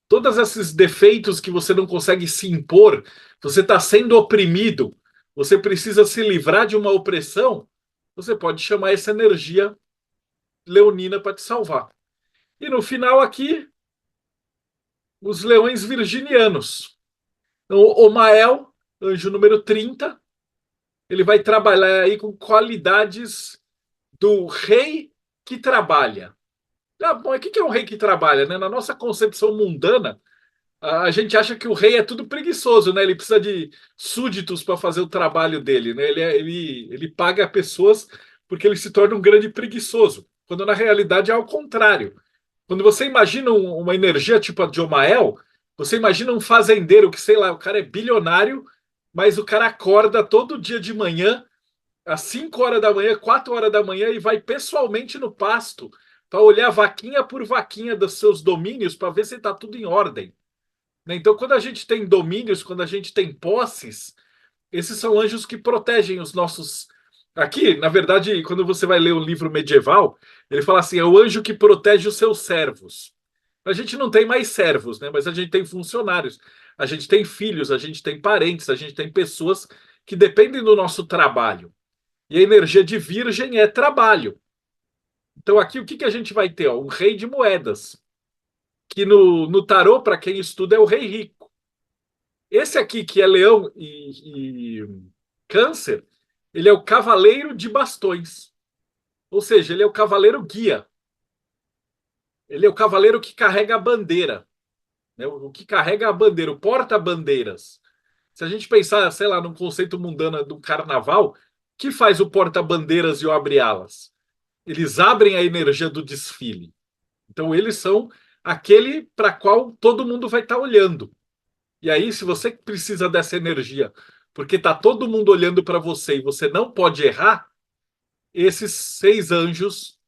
todos esses defeitos que você não consegue se impor, você está sendo oprimido, você precisa se livrar de uma opressão, você pode chamar essa energia leonina para te salvar. E no final aqui, os leões virginianos. Então, o Mael, anjo número 30, ele vai trabalhar aí com qualidades do rei que trabalha. Ah, bom, o que é um rei que trabalha, né? Na nossa concepção mundana, a gente acha que o rei é tudo preguiçoso, né? Ele precisa de súditos para fazer o trabalho dele, né? Ele paga pessoas porque ele se torna um grande preguiçoso, quando na realidade é ao contrário. Quando você imagina uma energia tipo a de Omael, você imagina um fazendeiro que, sei lá, o cara é bilionário, mas o cara acorda todo dia de manhã, às 5 horas da manhã, 4 horas da manhã, e vai pessoalmente no pasto para olhar vaquinha por vaquinha dos seus domínios para ver se está tudo em ordem. Né? Então, quando a gente tem domínios, quando a gente tem posses, esses são anjos que protegem os nossos. Aqui, na verdade, quando você vai ler um livro medieval, ele fala assim: é o anjo que protege os seus servos. A gente não tem mais servos, né? Mas a gente tem funcionários, a gente tem filhos, a gente tem parentes, a gente tem pessoas que dependem do nosso trabalho. E a energia de Virgem é trabalho. Então, aqui, o que a gente vai ter? Ó, um rei de moedas, que no tarô, para quem estuda, é o rei rico. Esse aqui, que é leão e câncer, ele é o cavaleiro de bastões. Ou seja, ele é o cavaleiro guia. Ele é o cavaleiro que carrega a bandeira. Né? O que carrega a bandeira, o porta-bandeiras. Se a gente pensar, sei lá, num conceito mundano do carnaval, o que faz o porta-bandeiras e o abre-alas? Eles abrem a energia do desfile. Então, eles são aquele para qual todo mundo vai estar olhando. E aí, se você precisa dessa energia, porque está todo mundo olhando para você e você não pode errar, esses 6 anjos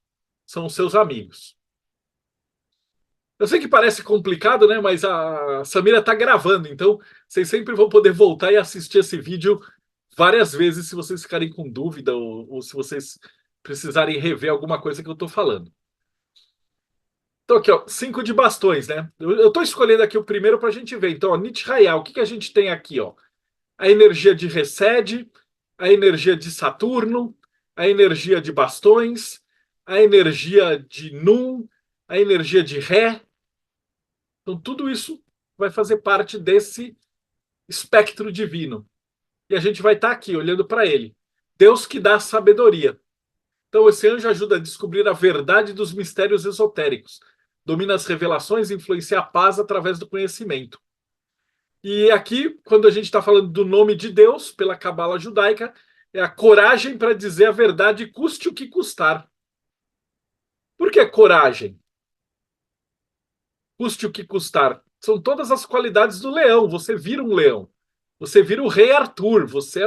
são os seus amigos. Eu sei que parece complicado, né? Mas a Samira está gravando, então vocês sempre vão poder voltar e assistir esse vídeo várias vezes se vocês ficarem com dúvida ou se vocês precisarem rever alguma coisa que eu estou falando. Então, aqui, ó, 5 de bastões, né? Eu estou escolhendo aqui o primeiro para a gente ver. Então, ó, Nietzsche Hayal, o que a gente tem aqui, ó? A energia de Recede, a energia de Saturno, a energia de bastões, a energia de Num, a energia de Ré. Então, tudo isso vai fazer parte desse espectro divino. E a gente vai estar aqui olhando para ele. Deus que dá sabedoria. Então, esse anjo ajuda a descobrir a verdade dos mistérios esotéricos. Domina as revelações e influencia a paz através do conhecimento. E aqui, quando a gente está falando do nome de Deus, pela cabala judaica, é a coragem para dizer a verdade, custe o que custar. Por que coragem? Custe o que custar. São todas as qualidades do leão. Você vira um leão. Você vira o rei Arthur. Você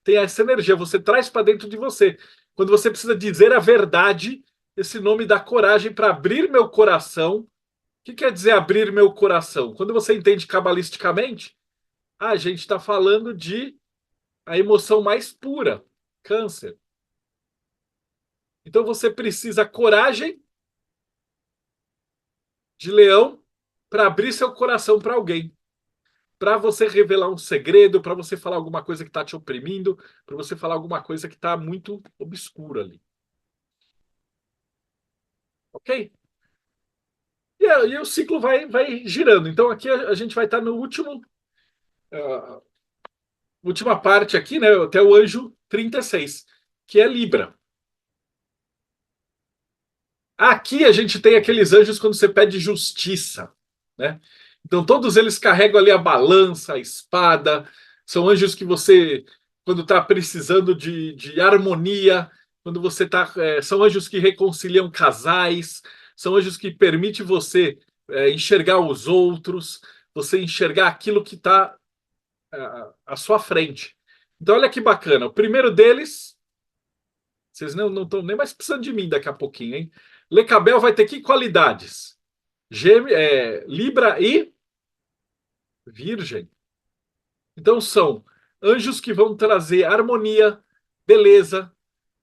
tem essa energia. Você traz para dentro de você. Quando você precisa dizer a verdade, esse nome dá coragem para abrir meu coração. O que quer dizer abrir meu coração? Quando você entende cabalisticamente, a gente está falando de a emoção mais pura, câncer. Então você precisa coragem de leão para abrir seu coração para alguém, para você revelar um segredo, para você falar alguma coisa que está te oprimindo, para você falar alguma coisa que está muito obscura ali. Ok? E o ciclo vai girando. Então aqui a gente vai estar no última parte aqui, né? Até o anjo 36, que é Libra. Aqui a gente tem aqueles anjos quando você pede justiça, né? Então todos eles carregam ali a balança, a espada. São anjos que você, quando está precisando de harmonia, quando você está, são anjos que reconciliam casais, são anjos que permitem você enxergar os outros, você enxergar aquilo que está à sua frente. Então, olha que bacana. O primeiro deles, vocês não estão nem mais precisando de mim daqui a pouquinho, hein? Lecabel vai ter que qualidades? Libra e Virgem. Então, são anjos que vão trazer harmonia, beleza.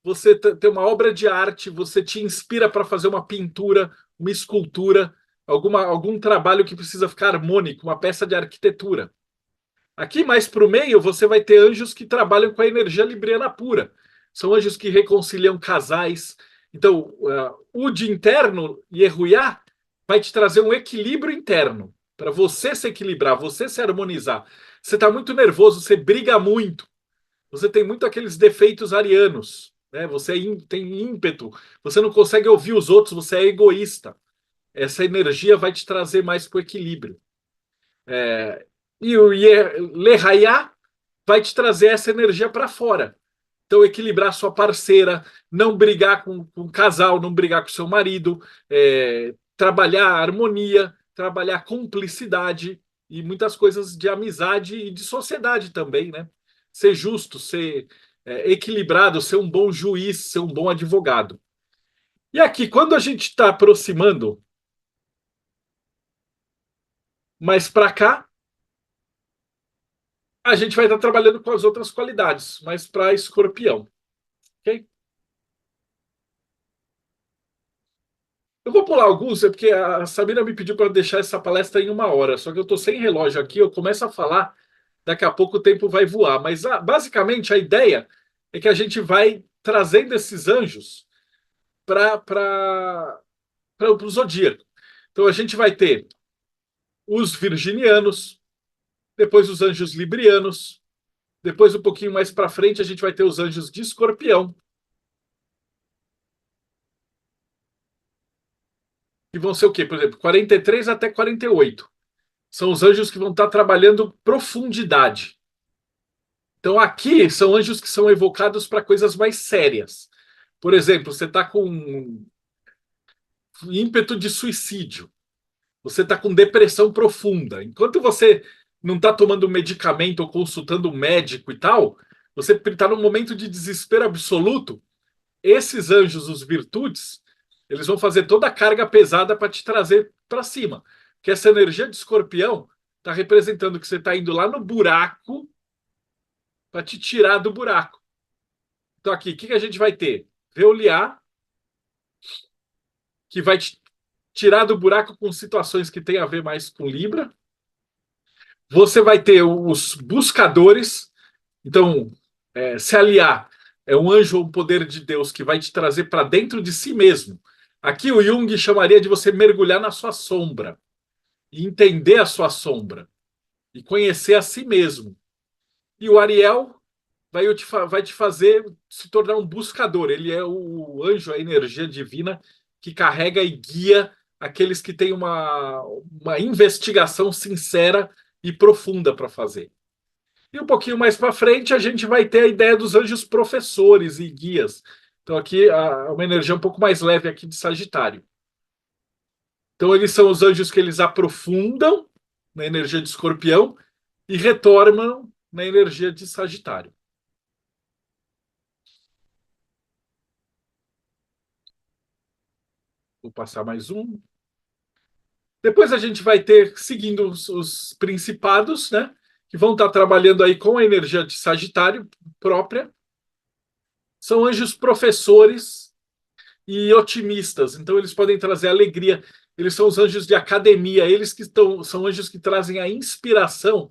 Você tem uma obra de arte, você te inspira para fazer uma pintura, uma escultura, algum trabalho que precisa ficar harmônico, uma peça de arquitetura. Aqui mais para o meio, você vai ter anjos que trabalham com a energia libriana pura. São anjos que reconciliam casais. Então, o de interno, Yehuiá, vai te trazer um equilíbrio interno, para você se equilibrar, você se harmonizar. Você está muito nervoso, você briga muito, você tem muito aqueles defeitos arianos, né? Você tem ímpeto, você não consegue ouvir os outros, você é egoísta. Essa energia vai te trazer mais para o equilíbrio. E o Lehaiá vai te trazer essa energia para fora. Então, equilibrar sua parceira, não brigar com o casal, não brigar com seu marido, trabalhar a harmonia, trabalhar a cumplicidade e muitas coisas de amizade e de sociedade também, né? Ser justo, ser equilibrado, ser um bom juiz, ser um bom advogado. E aqui, quando a gente está aproximando mais para cá, a gente vai estar trabalhando com as outras qualidades, mas para escorpião. Ok? Eu vou pular alguns, é porque a Sabina me pediu para deixar essa palestra em 1 hora, só que eu estou sem relógio aqui, eu começo a falar, daqui a pouco o tempo vai voar. Mas basicamente a ideia é que a gente vai trazendo esses anjos para o zodíaco. Então a gente vai ter os virginianos, depois os anjos librianos, depois um pouquinho mais para frente a gente vai ter os anjos de escorpião, que vão ser o quê? Por exemplo, 43 até 48. São os anjos que vão estar trabalhando profundidade. Então, aqui são anjos que são evocados para coisas mais sérias. Por exemplo, você está com ímpeto de suicídio. Você está com depressão profunda. Enquanto você não está tomando medicamento ou consultando um médico e tal, você está num momento de desespero absoluto. Esses anjos, os virtudes, eles vão fazer toda a carga pesada para te trazer para cima. Porque essa energia de escorpião está representando que você está indo lá no buraco para te tirar do buraco. Então, aqui, o que a gente vai ter? Veoliá, que vai te tirar do buraco com situações que têm a ver mais com Libra. Você vai ter os buscadores. Então, se aliar é um anjo ou um poder de Deus que vai te trazer para dentro de si mesmo. Aqui o Jung chamaria de você mergulhar na sua sombra e entender a sua sombra e conhecer a si mesmo. E o Ariel vai te fazer se tornar um buscador. Ele é o anjo, a energia divina que carrega e guia aqueles que têm uma investigação sincera e profunda para fazer. E um pouquinho mais para frente, a gente vai ter a ideia dos anjos professores e guias. Então, aqui, uma energia um pouco mais leve aqui de Sagitário. Então, eles são os anjos que eles aprofundam na energia de Escorpião e retornam na energia de Sagitário. Vou passar mais um. Depois a gente vai ter, seguindo os principados, né? Que vão estar trabalhando aí com a energia de Sagitário própria. São anjos professores e otimistas. Então, eles podem trazer alegria. Eles são os anjos de academia. Eles são anjos que trazem a inspiração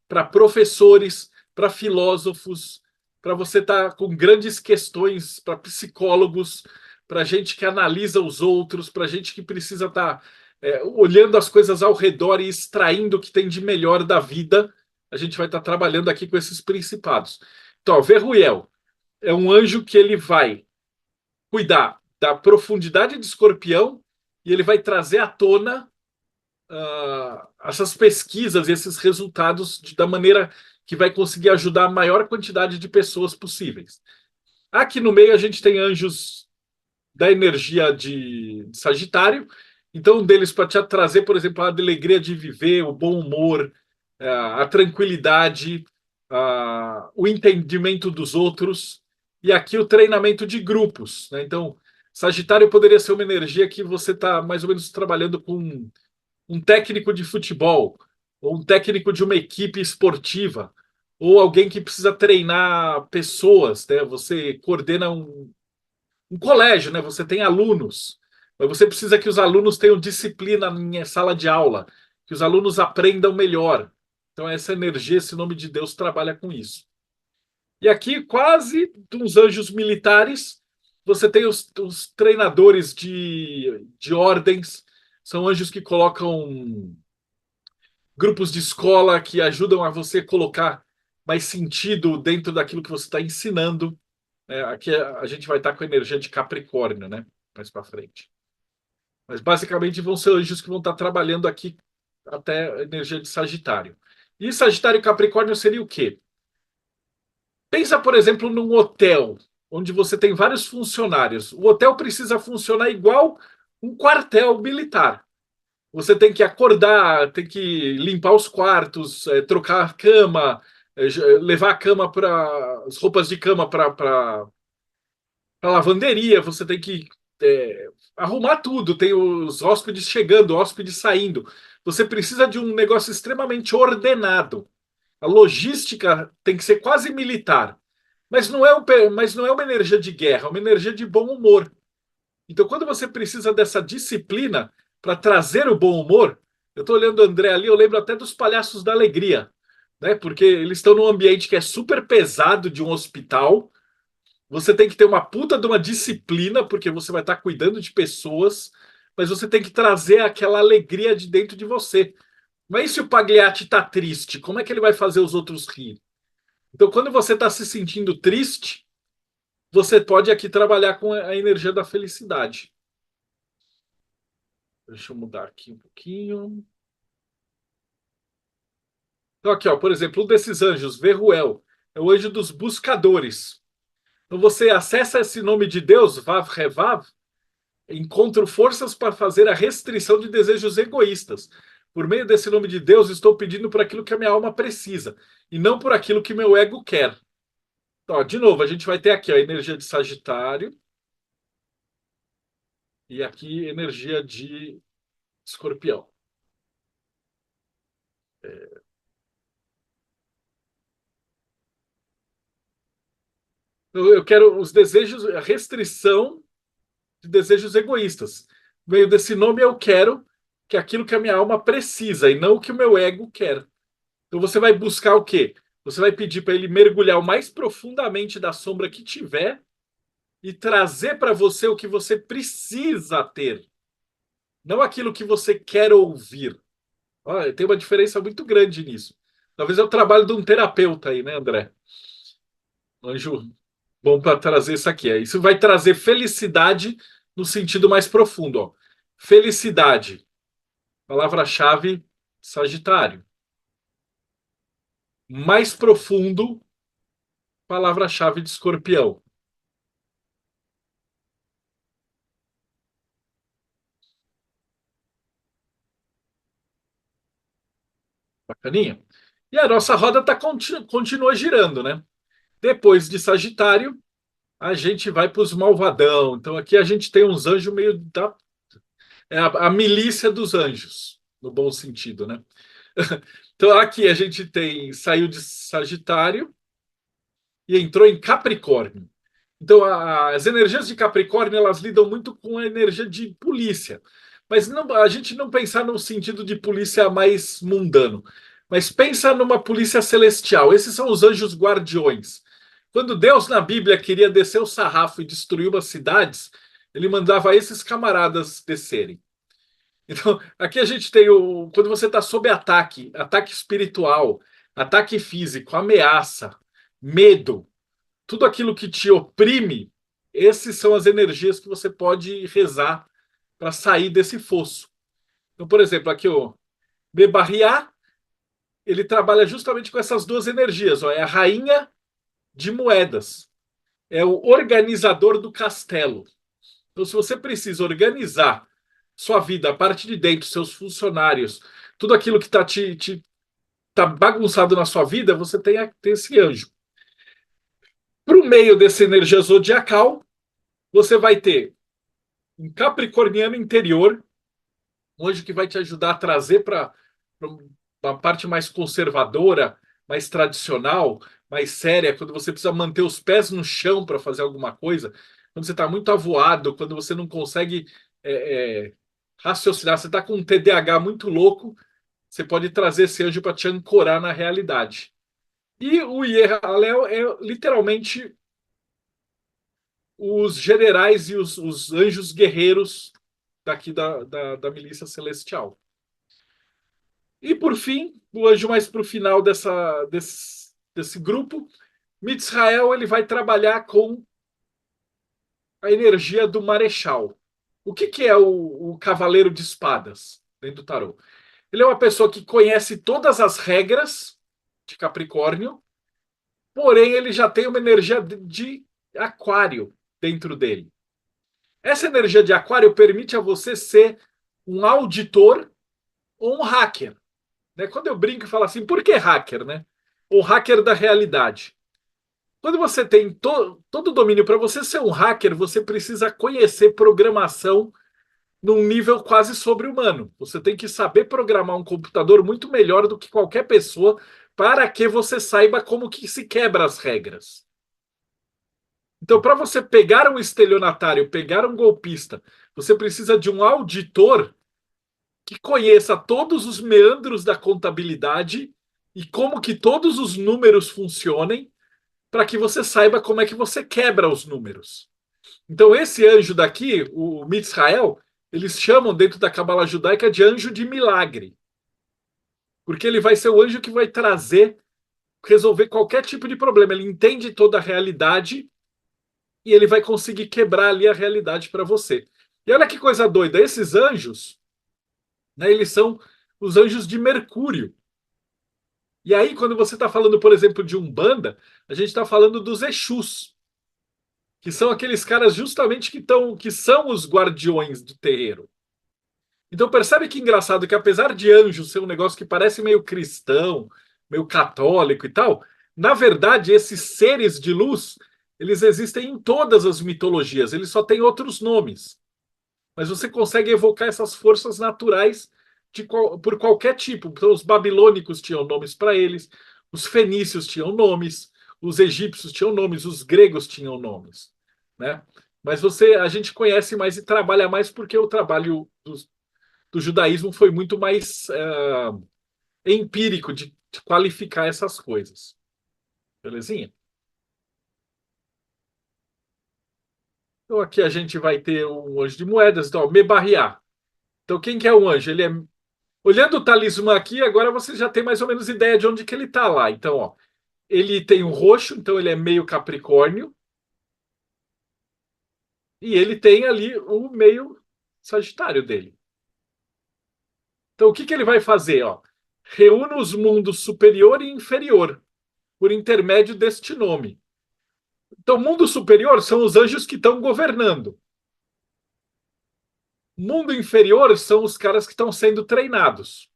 para professores, para filósofos, para você estar com grandes questões, para psicólogos, para gente que analisa os outros, para gente que precisa estar olhando as coisas ao redor e extraindo o que tem de melhor da vida. A gente vai estar trabalhando aqui com esses principados. Então, Verruel é um anjo que ele vai cuidar da profundidade de Escorpião e ele vai trazer à tona essas pesquisas, esses resultados da maneira que vai conseguir ajudar a maior quantidade de pessoas possíveis. Aqui no meio a gente tem anjos da energia de Sagitário. Então, um deles para te trazer, por exemplo, a alegria de viver, o bom humor, a tranquilidade, o entendimento dos outros, e aqui o treinamento de grupos, né? Então, Sagitário poderia ser uma energia que você está mais ou menos trabalhando com um técnico de futebol, ou um técnico de uma equipe esportiva, ou alguém que precisa treinar pessoas, né? Você coordena um colégio, né? Você tem alunos, mas você precisa que os alunos tenham disciplina em sala de aula, que os alunos aprendam melhor. Então, essa energia, esse nome de Deus trabalha com isso. E aqui, quase dos anjos militares, você tem os treinadores de ordens, são anjos que colocam grupos de escola que ajudam a você colocar mais sentido dentro daquilo que você está ensinando. Aqui a gente vai estar com a energia de Capricórnio, né? Mais para frente. Mas basicamente vão ser anjos que vão estar trabalhando aqui até a energia de Sagitário. E Sagitário e Capricórnio seria o quê? Pensa, por exemplo, num hotel, onde você tem vários funcionários. O hotel precisa funcionar igual um quartel militar. Você tem que acordar, tem que limpar os quartos, trocar a cama, levar a cama para as roupas de cama para lavanderia. Você tem que arrumar tudo. Tem os hóspedes chegando, hóspedes saindo. Você precisa de um negócio extremamente ordenado. A logística tem que ser quase militar. Mas não é uma energia de guerra, é uma energia de bom humor. Então, quando você precisa dessa disciplina para trazer o bom humor, eu estou olhando o André ali, eu lembro até dos palhaços da alegria, né? Porque eles estão num ambiente que é super pesado de um hospital. Você tem que ter uma puta de uma disciplina, porque você vai estar cuidando de pessoas, mas você tem que trazer aquela alegria de dentro de você. Mas e se o Pagliatti está triste? Como é que ele vai fazer os outros rir? Então, quando você está se sentindo triste, você pode aqui trabalhar com a energia da felicidade. Deixa eu mudar aqui um pouquinho. Então, aqui, ó, por exemplo, um desses anjos, Verruel, é o anjo dos buscadores. Então, você acessa esse nome de Deus, Vav Revav, encontro forças para fazer a restrição de desejos egoístas. Por meio desse nome de Deus, estou pedindo por aquilo que a minha alma precisa, e não por aquilo que meu ego quer. Então, ó, de novo, a gente vai ter aqui a energia de Sagitário e aqui energia de Escorpião. Eu quero os desejos, a restrição de desejos egoístas. No meio desse nome, eu quero que aquilo que a minha alma precisa e não o que o meu ego quer. Então você vai buscar o quê? Você vai pedir para ele mergulhar o mais profundamente da sombra que tiver e trazer para você o que você precisa ter, não aquilo que você quer ouvir. Olha, tem uma diferença muito grande nisso. Talvez é o trabalho de um terapeuta aí, né, André? Anjo bom para trazer isso aqui. Isso vai trazer felicidade no sentido mais profundo. Ó. Felicidade, palavra-chave, Sagitário. Mais profundo, palavra-chave de Escorpião. Bacaninha? E a nossa roda continua girando, né? Depois de Sagitário, a gente vai para os malvadão. Então aqui a gente tem uns anjos meio da. É a milícia dos anjos, no bom sentido, né? Então aqui a gente saiu de Sagitário e entrou em Capricórnio. Então as energias de Capricórnio elas lidam muito com a energia de polícia, mas não, a gente não pensar no sentido de polícia mais mundano, mas pensa numa polícia celestial. Esses são os anjos guardiões. Quando Deus na Bíblia queria descer o sarrafo e destruir umas cidades, ele mandava esses camaradas descerem. Então, aqui a gente tem quando você está sob ataque, ataque espiritual, ataque físico, ameaça, medo, tudo aquilo que te oprime, essas são as energias que você pode rezar para sair desse fosso. Então, por exemplo, aqui o Bebarriá, ele trabalha justamente com essas duas energias. Ó, é a rainha de moedas, é o organizador do castelo. Então, se você precisa organizar sua vida, a parte de dentro, seus funcionários, tudo aquilo que está te está bagunçado na sua vida, você tem esse anjo. Para o meio dessa energia zodiacal, você vai ter um capricorniano interior, um anjo que vai te ajudar a trazer para uma parte mais conservadora, mais tradicional, mais séria, quando você precisa manter os pés no chão para fazer alguma coisa, quando você está muito avoado, quando você não consegue raciocinar, você está com um TDAH muito louco, você pode trazer esse anjo para te ancorar na realidade. E o Ierhalel é literalmente os generais e os anjos guerreiros daqui da milícia celestial. E por fim, o anjo mais para o final desse grupo, Mitzrael, ele vai trabalhar com a energia do marechal. O que é o cavaleiro de espadas dentro do tarô? Ele é uma pessoa que conhece todas as regras de Capricórnio, porém ele já tem uma energia de aquário dentro dele. Essa energia de aquário permite a você ser um auditor ou um hacker. Né? Quando eu brinco e falo assim, por que hacker? Né? Ou hacker da realidade. Quando você tem todo o domínio, para você ser um hacker, você precisa conhecer programação num nível quase sobre-humano. Você tem que saber programar um computador muito melhor do que qualquer pessoa para que você saiba como que se quebra as regras. Então, para você pegar um estelionatário, pegar um golpista, você precisa de um auditor que conheça todos os meandros da contabilidade e como que todos os números funcionem para que você saiba como é que você quebra os números. Então, esse anjo daqui, o Mitzrael, eles chamam dentro da Cabala judaica de anjo de milagre. Porque ele vai ser o anjo que vai resolver qualquer tipo de problema. Ele entende toda a realidade e ele vai conseguir quebrar ali a realidade para você. E olha que coisa doida, esses anjos, né, eles são os anjos de Mercúrio. E aí, quando você está falando, por exemplo, de Umbanda, a gente está falando dos Exus, que são aqueles caras justamente que são os guardiões do terreiro. Então percebe que engraçado que apesar de anjo ser um negócio que parece meio cristão, meio católico e tal, na verdade esses seres de luz, eles existem em todas as mitologias, eles só têm outros nomes. Mas você consegue evocar essas forças naturais por qualquer tipo. Então os babilônicos tinham nomes para eles, os fenícios tinham nomes, os egípcios tinham nomes, os gregos tinham nomes, né? Mas a gente conhece mais e trabalha mais porque o trabalho do judaísmo foi muito mais empírico de qualificar essas coisas. Belezinha? Então aqui a gente vai ter um anjo de moedas, então, Mebarriá. Então quem que é o anjo? Ele é olhando o talismã aqui, agora você já tem mais ou menos ideia de onde que ele está lá. Então, ó, ele tem um roxo, então ele é meio Capricórnio, e ele tem ali o meio Sagitário dele. Então o que ele vai fazer? Ó? Reúne os mundos superior e inferior por intermédio deste nome. Então, mundo superior são os anjos que estão governando. Mundo inferior são os caras que estão sendo treinados.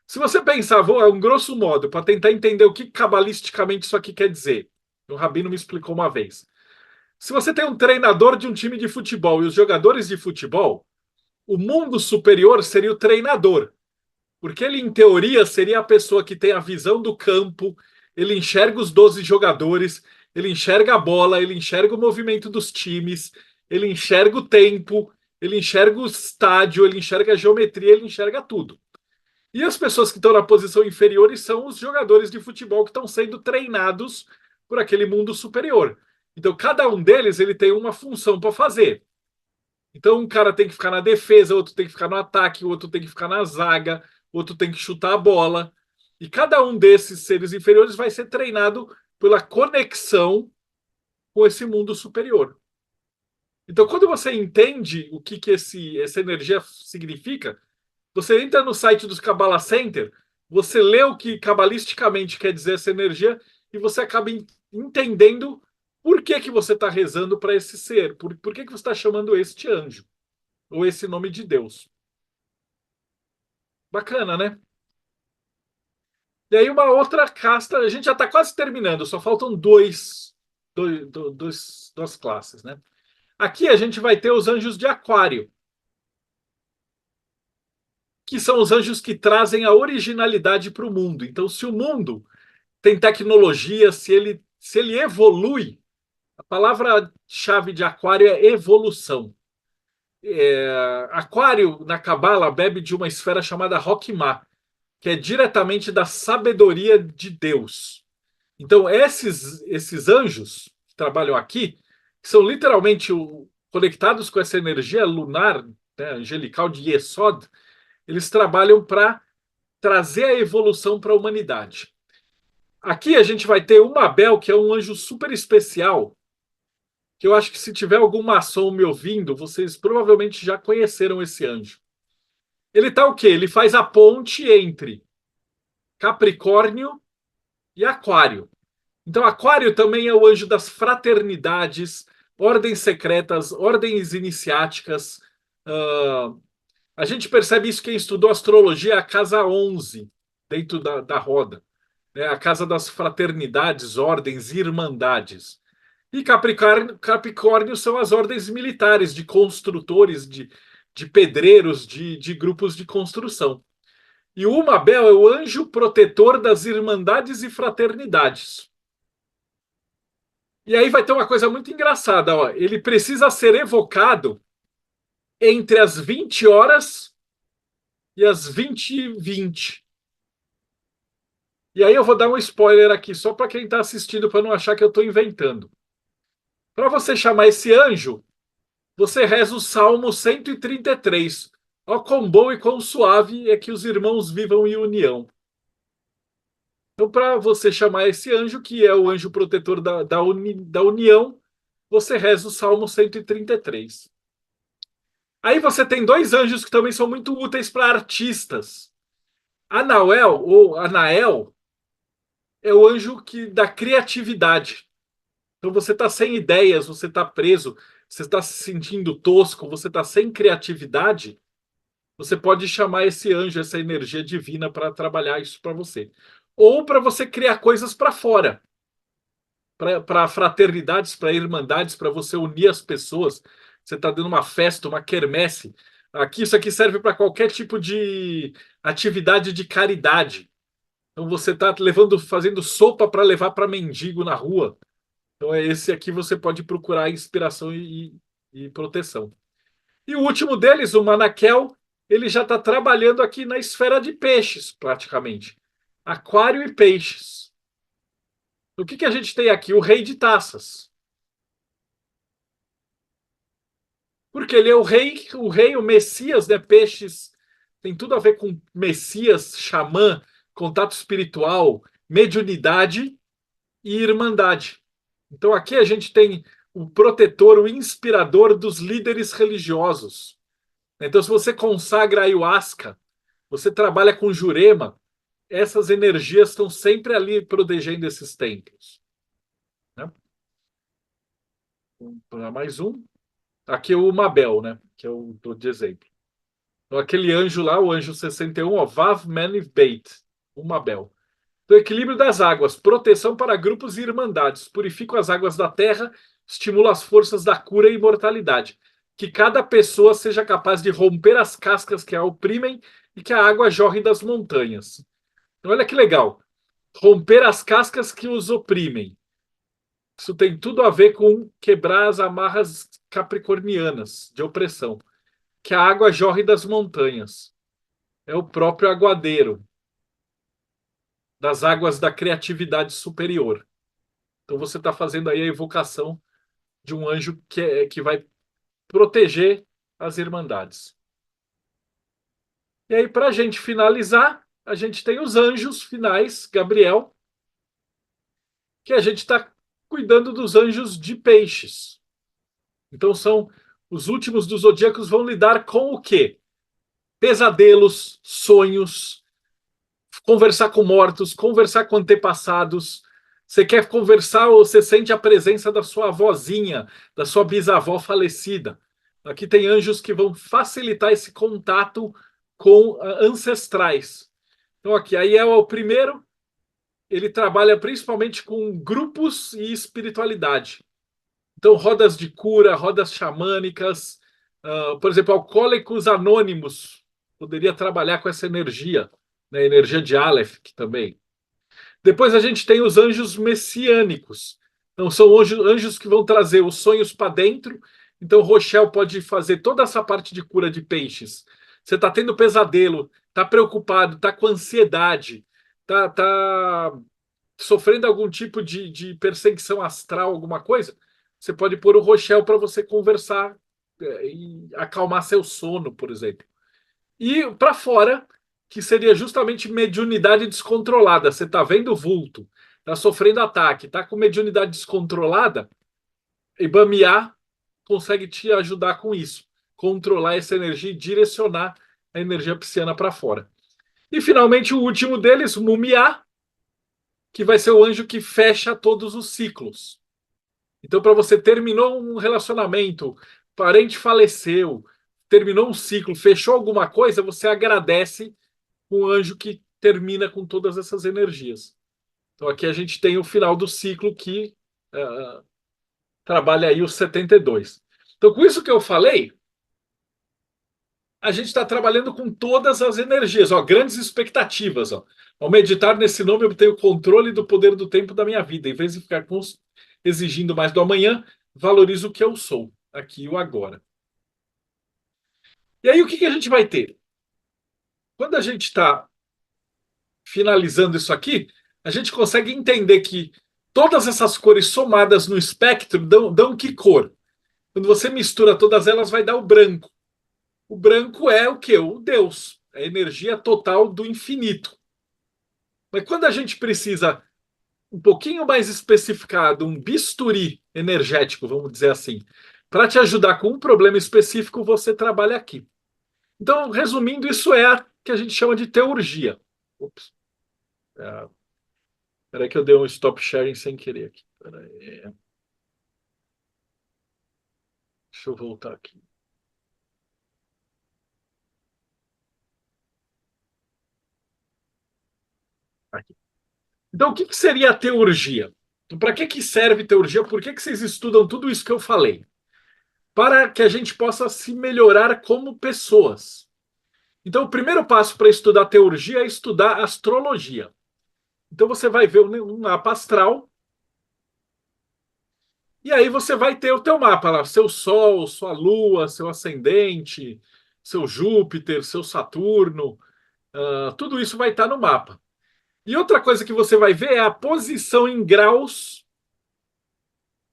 Se você pensar, é um grosso modo, para tentar entender o que cabalisticamente isso aqui quer dizer. O Rabino me explicou uma vez. Se você tem um treinador de um time de futebol e os jogadores de futebol, o mundo superior seria o treinador. Porque ele, em teoria, seria a pessoa que tem a visão do campo, ele enxerga os 12 jogadores, ele enxerga a bola, ele enxerga o movimento dos times, ele enxerga o tempo, ele enxerga o estádio, ele enxerga a geometria, ele enxerga tudo. E as pessoas que estão na posição inferior são os jogadores de futebol que estão sendo treinados por aquele mundo superior. Então, cada um deles ele tem uma função para fazer. Então, um cara tem que ficar na defesa, outro tem que ficar no ataque, outro tem que ficar na zaga, outro tem que chutar a bola. E cada um desses seres inferiores vai ser treinado pela conexão com esse mundo superior. Então, quando você entende o que essa energia significa, você entra no site dos Kabbalah Center, você lê o que cabalisticamente quer dizer essa energia e você acaba entendendo por que você está rezando para esse ser, por que você está chamando este anjo ou esse nome de Deus. Bacana, né? E aí uma outra casta, a gente já está quase terminando, só faltam duas classes, né? Aqui a gente vai ter os anjos de Aquário, que são os anjos que trazem a originalidade para o mundo. Então, se o mundo tem tecnologia, se ele evolui, a palavra-chave de Aquário é evolução. Aquário, na Cabala, bebe de uma esfera chamada Roquimá, que é diretamente da sabedoria de Deus. Então, esses anjos que trabalham aqui, que são literalmente conectados com essa energia lunar, né, angelical de Yesod, eles trabalham para trazer a evolução para a humanidade. Aqui a gente vai ter o Mabel, que é um anjo super especial, que eu acho que se tiver algum maçom me ouvindo, vocês provavelmente já conheceram esse anjo. Ele tá o quê? Ele faz a ponte entre Capricórnio e Aquário. Então, Aquário também é o anjo das fraternidades, ordens secretas, ordens iniciáticas. Uh, a gente percebe isso quem estudou astrologia, a casa 11, dentro da roda. Né? A casa das fraternidades, ordens e irmandades. E Capricórnio são as ordens militares, de construtores, de pedreiros, de grupos de construção. E o Umabel é o anjo protetor das irmandades e fraternidades. E aí vai ter uma coisa muito engraçada, ó. Ele precisa ser evocado entre as 20 horas e as 20h20. E aí eu vou dar um spoiler aqui, só para quem está assistindo, para não achar que eu estou inventando. Para você chamar esse anjo, você reza o Salmo 133. Ó, quão bom e quão suave é que os irmãos vivam em união. Então, para você chamar esse anjo, que é o anjo protetor da união, você reza o Salmo 133. Aí você tem dois anjos que também são muito úteis para artistas. Anael, ou Anael, é o anjo da criatividade. Então você está sem ideias, você está preso, você está se sentindo tosco, você está sem criatividade. Você pode chamar esse anjo, essa energia divina para trabalhar isso para você. Ou para você criar coisas para fora. Para fraternidades, para irmandades, para você unir as pessoas. Você está dando uma festa, uma quermesse. Isso aqui serve para qualquer tipo de atividade de caridade. Então você está fazendo sopa para levar para mendigo na rua. Então é esse aqui você pode procurar inspiração e proteção. E o último deles, o Manaquel, ele já está trabalhando aqui na esfera de peixes, praticamente. Aquário e peixes. O que a gente tem aqui? O rei de taças. Porque ele é o Messias, né? Peixes tem tudo a ver com Messias, xamã, contato espiritual, mediunidade e irmandade. Então aqui a gente tem o protetor, o inspirador dos líderes religiosos. Então, se você consagra a ayahuasca, você trabalha com Jurema, essas energias estão sempre ali protegendo esses templos. Né? Para mais um. Aqui é o Mabel, né? Que eu dou de exemplo. Então, aquele anjo lá, o anjo 61, ó, Vav Meniv Beit, o Mabel. Do equilíbrio das águas, proteção para grupos e irmandades, purifica as águas da terra, estimula as forças da cura e imortalidade. Que cada pessoa seja capaz de romper as cascas que a oprimem e que a água jorre das montanhas. Então, olha que legal. Romper as cascas que os oprimem. Isso tem tudo a ver com quebrar as amarras capricornianas de opressão. Que a água jorre das montanhas. É o próprio aguadeiro das águas da criatividade superior. Então você está fazendo aí a evocação de um anjo que vai proteger as irmandades. E aí, para a gente finalizar, a gente tem os anjos finais, Gabriel, que a gente está cuidando dos anjos de peixes. Então são os últimos dos zodíacos vão lidar com o quê? Pesadelos, sonhos, conversar com mortos, conversar com antepassados. Você quer conversar ou você sente a presença da sua avózinha, da sua bisavó falecida. Aqui tem anjos que vão facilitar esse contato com ancestrais. Então aqui aí é o primeiro, ele trabalha principalmente com grupos e espiritualidade. Então, rodas de cura, rodas xamânicas, por exemplo, Alcoólicos Anônimos poderia trabalhar com essa energia, né? Energia de Aleph também. Depois a gente tem os anjos messiânicos. Então, são anjos que vão trazer os sonhos para dentro. Então, Rochelle pode fazer toda essa parte de cura de peixes. Você está tendo pesadelo, está preocupado, está com ansiedade, está sofrendo algum tipo de perseguição astral, alguma coisa. Você pode pôr o Rochelle para você conversar e acalmar seu sono, por exemplo. E para fora, que seria justamente mediunidade descontrolada. Você está vendo vulto, está sofrendo ataque, está com mediunidade descontrolada, e Bamiá consegue te ajudar com isso, controlar essa energia e direcionar a energia pisciana para fora. E finalmente o último deles, Mumiá, que vai ser o anjo que fecha todos os ciclos. Então, para você terminou um relacionamento, parente faleceu, terminou um ciclo, fechou alguma coisa, você agradece um anjo que termina com todas essas energias. Então aqui a gente tem o final do ciclo que trabalha aí os 72. Então com isso que eu falei, a gente está trabalhando com todas as energias, ó, grandes expectativas. Ó. Ao meditar nesse nome, eu obtenho o controle do poder do tempo da minha vida. Em vez de ficar exigindo mais do amanhã, valorizo o que eu sou, aqui e o agora. E aí o que a gente vai ter? Quando a gente está finalizando isso aqui, a gente consegue entender que todas essas cores somadas no espectro dão que cor? Quando você mistura todas elas, vai dar o branco. O branco é o quê? O Deus. É a energia total do infinito. Mas quando a gente precisa um pouquinho mais especificado, um bisturi energético, vamos dizer assim, para te ajudar com um problema específico, você trabalha aqui. Então, resumindo, isso é a que a gente chama de teurgia. Ops. Espera aí que eu dei um stop sharing sem querer aqui. Deixa eu voltar aqui. Aqui. Então, o que seria a teurgia? Então, para que serve teurgia? Por que vocês estudam tudo isso que eu falei? Para que a gente possa se melhorar como pessoas. Então, o primeiro passo para estudar teurgia é estudar astrologia. Então, você vai ver um mapa astral. E aí você vai ter o teu mapa lá, seu Sol, sua Lua, seu ascendente, seu Júpiter, seu Saturno, tudo isso vai estar no mapa. E outra coisa que você vai ver é a posição em graus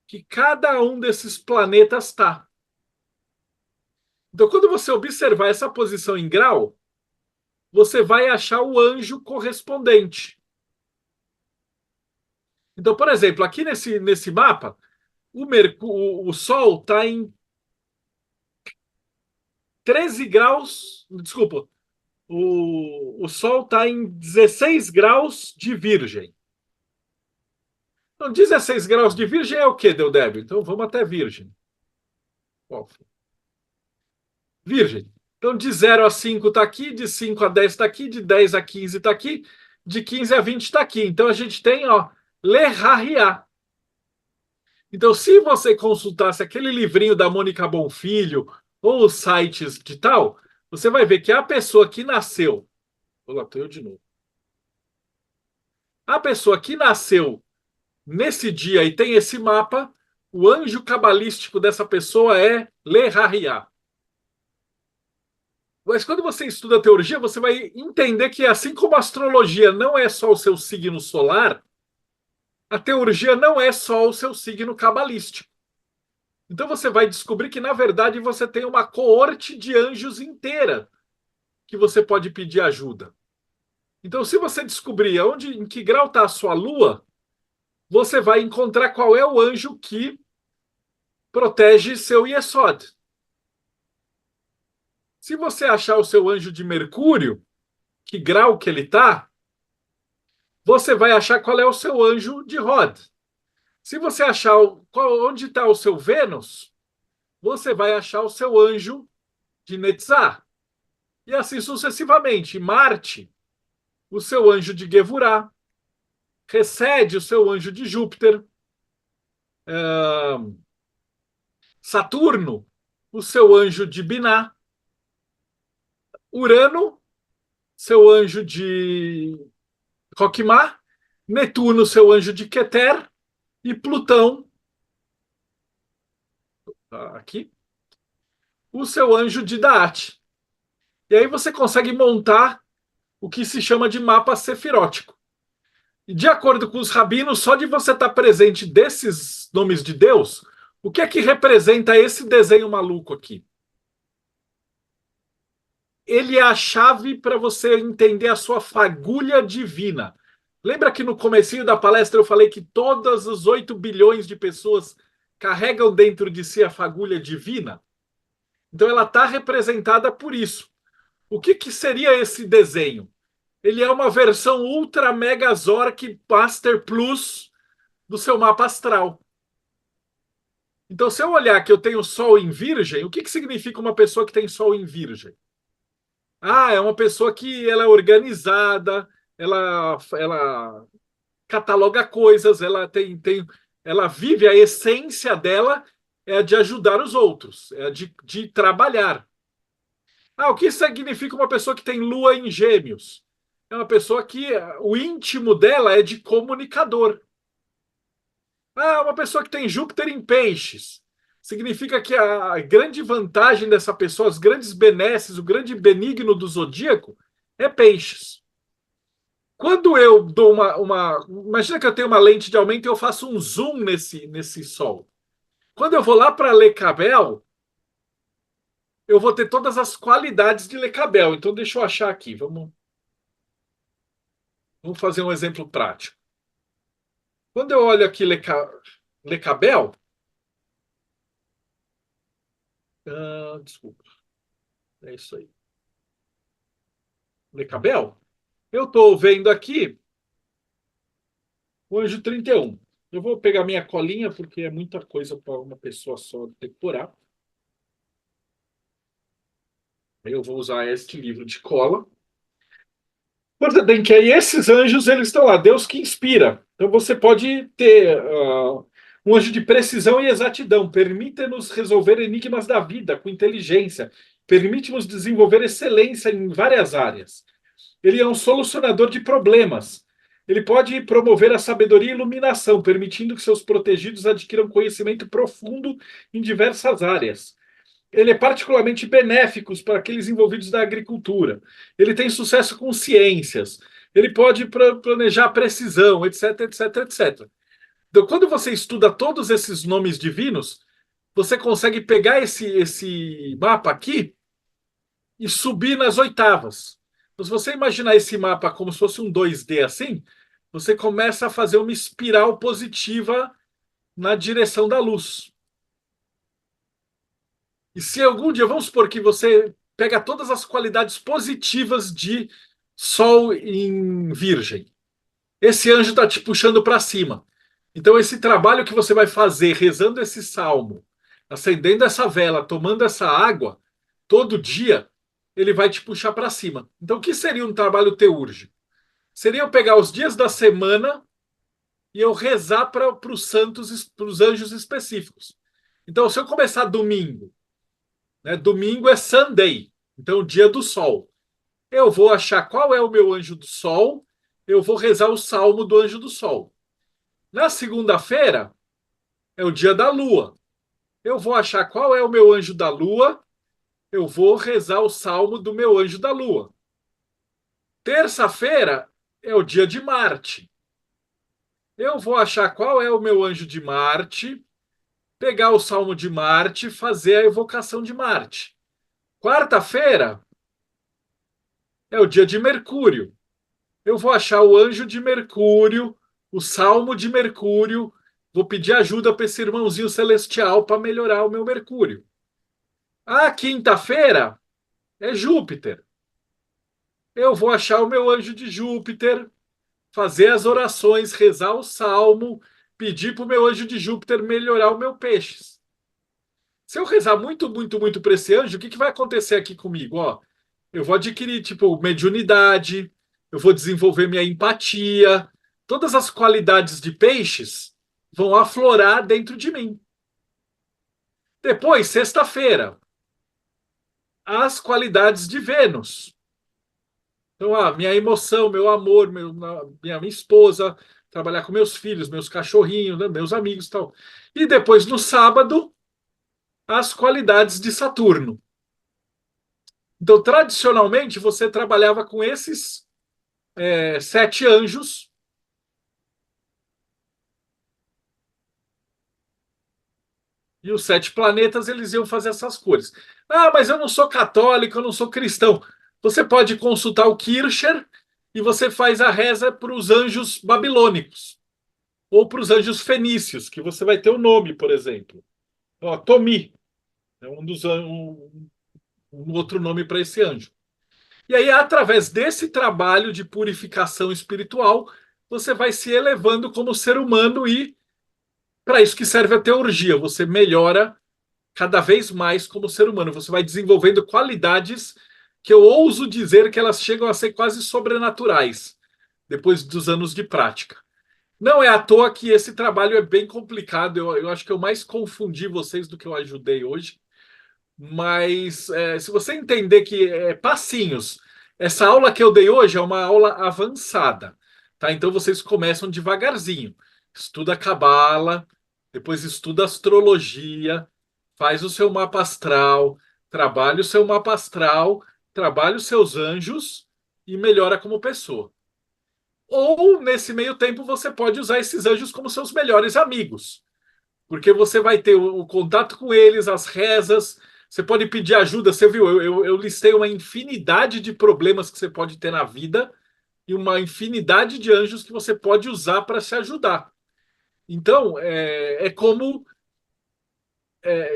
que cada um desses planetas está. Então, quando você observar essa posição em grau, você vai achar o anjo correspondente. Então, por exemplo, aqui nesse mapa, o Sol está em 13 graus. Desculpa, o Sol está em 16 graus de Virgem. Então, 16 graus de Virgem é o quê, Deodébio? Então, vamos até Virgem. Virgem. Então, de 0 a 5 está aqui, de 5 a 10 está aqui, de 10 a 15 está aqui, de 15 a 20 está aqui. Então, a gente tem, ó, Lerraria. Então, se você consultasse aquele livrinho da Mônica Bonfilho ou os sites de tal, você vai ver que a pessoa que nasceu... Olha lá, estou eu de novo. A pessoa que nasceu nesse dia e tem esse mapa, o anjo cabalístico dessa pessoa é Lerraria. Mas quando você estuda a teurgia, você vai entender que, assim como a astrologia não é só o seu signo solar, a teurgia não é só o seu signo cabalístico. Então você vai descobrir que, na verdade, você tem uma coorte de anjos inteira que você pode pedir ajuda. Então, se você descobrir em que grau está a sua lua, você vai encontrar qual é o anjo que protege seu Yesod. Se você achar o seu anjo de Mercúrio, que grau que ele está, você vai achar qual é o seu anjo de Rod. Se você achar onde está o seu Vênus, você vai achar o seu anjo de Netzah. E assim sucessivamente. Marte, o seu anjo de Gevurah. recebe o seu anjo de Júpiter. Saturno, o seu anjo de Biná. Urano, seu anjo de Roquimar. Netuno, seu anjo de Keter. E Plutão, aqui, o seu anjo de Daat. E aí você consegue montar o que se chama de mapa sefirótico. E de acordo com os rabinos, só de você estar presente desses nomes de Deus, o que é que representa esse desenho maluco aqui? Ele é a chave para você entender a sua fagulha divina. Lembra que no comecinho da palestra eu falei que todas as 8 bilhões de pessoas carregam dentro de si a fagulha divina? Então ela está representada por isso. O que seria esse desenho? Ele é uma versão Ultra Mega Zork Master Plus do seu mapa astral. Então, se eu olhar que eu tenho Sol em Virgem, o que significa uma pessoa que tem Sol em Virgem? Ah, é uma pessoa que ela é organizada, ela cataloga coisas, ela vive a essência dela é a de ajudar os outros, é a de trabalhar. Ah, o que significa uma pessoa que tem Lua em Gêmeos? É uma pessoa que o íntimo dela é de comunicador. Ah, uma pessoa que tem Júpiter em Peixes. Significa que a grande vantagem dessa pessoa, as grandes benesses, o grande benigno do zodíaco é Peixes. Quando eu dou imagina que eu tenho uma lente de aumento e eu faço um zoom nesse Sol. Quando eu vou lá para Lecabel, eu vou ter todas as qualidades de Lecabel. Então, deixa eu achar aqui. Vamos fazer um exemplo prático. Quando eu olho aqui Lecabel, desculpa, é isso aí. Lecabel, eu estou vendo aqui o anjo 31. Eu vou pegar minha colinha, porque é muita coisa para uma pessoa só decorar. Eu vou usar este livro de cola. Você tem que aí esses anjos, eles estão lá, Deus que inspira. Então você pode ter um anjo de precisão e exatidão. Permite-nos resolver enigmas da vida com inteligência. Permite-nos desenvolver excelência em várias áreas. Ele é um solucionador de problemas. Ele pode promover a sabedoria e iluminação, permitindo que seus protegidos adquiram conhecimento profundo em diversas áreas. Ele é particularmente benéfico para aqueles envolvidos na agricultura. Ele tem sucesso com ciências. Ele pode planejar a precisão, etc, etc, etc. Então, quando você estuda todos esses nomes divinos, você consegue pegar esse mapa aqui e subir nas oitavas. Então, se você imaginar esse mapa como se fosse um 2D assim, você começa a fazer uma espiral positiva na direção da luz. E se algum dia, vamos supor que você pega todas as qualidades positivas de Sol em Virgem, esse anjo está te puxando para cima. Então, esse trabalho que você vai fazer, rezando esse salmo, acendendo essa vela, tomando essa água, todo dia, ele vai te puxar para cima. Então, o que seria um trabalho teúrgico? Seria eu pegar os dias da semana e eu rezar para os santos, para os anjos específicos. Então, se eu começar domingo, né, domingo é Sunday, então o dia do sol. Eu vou achar qual é o meu anjo do sol, eu vou rezar o salmo do anjo do sol. Na segunda-feira é o dia da lua. Eu vou achar qual é o meu anjo da lua, eu vou rezar o salmo do meu anjo da lua. Terça-feira é o dia de Marte. Eu vou achar qual é o meu anjo de Marte, pegar o salmo de Marte, fazer a evocação de Marte. Quarta-feira é o dia de Mercúrio. Eu vou achar o anjo de Mercúrio, o salmo de Mercúrio, vou pedir ajuda para esse irmãozinho celestial para melhorar o meu Mercúrio. A quinta-feira é Júpiter. Eu vou achar o meu anjo de Júpiter, fazer as orações, rezar o salmo, pedir para o meu anjo de Júpiter melhorar o meu peixes. Se eu rezar muito, muito, muito para esse anjo, o que vai acontecer aqui comigo? Ó, eu vou adquirir, tipo, mediunidade, eu vou desenvolver minha empatia, todas as qualidades de peixes vão aflorar dentro de mim. Depois, sexta-feira, as qualidades de Vênus. Então, minha emoção, meu amor, minha esposa, trabalhar com meus filhos, meus cachorrinhos, né, meus amigos e tal. E depois, no sábado, as qualidades de Saturno. Então, tradicionalmente, você trabalhava com esses 7 anjos. E os 7 planetas, eles iam fazer essas cores. Ah, mas eu não sou católico, eu não sou cristão. Você pode consultar o Kircher e você faz a reza para os anjos babilônicos. Ou para os anjos fenícios, que você vai ter o nome, por exemplo. Ó, Tomi é um outro nome para esse anjo. E aí, através desse trabalho de purificação espiritual, você vai se elevando como ser humano e para isso que serve a teurgia. Você melhora cada vez mais como ser humano. Você vai desenvolvendo qualidades que eu ouso dizer que elas chegam a ser quase sobrenaturais depois dos anos de prática. Não é à toa que esse trabalho é bem complicado. Eu acho que eu mais confundi vocês do que eu ajudei hoje. Mas se você entender que passinhos, essa aula que eu dei hoje é uma aula avançada, tá? Então vocês começam devagarzinho. Estuda Cabala, depois estuda astrologia, faz o seu mapa astral, trabalha o seu mapa astral, trabalha os seus anjos e melhora como pessoa. Ou, nesse meio tempo, você pode usar esses anjos como seus melhores amigos, porque você vai ter o contato com eles, as rezas, você pode pedir ajuda. Você viu, eu listei uma infinidade de problemas que você pode ter na vida e uma infinidade de anjos que você pode usar para se ajudar. Então, é como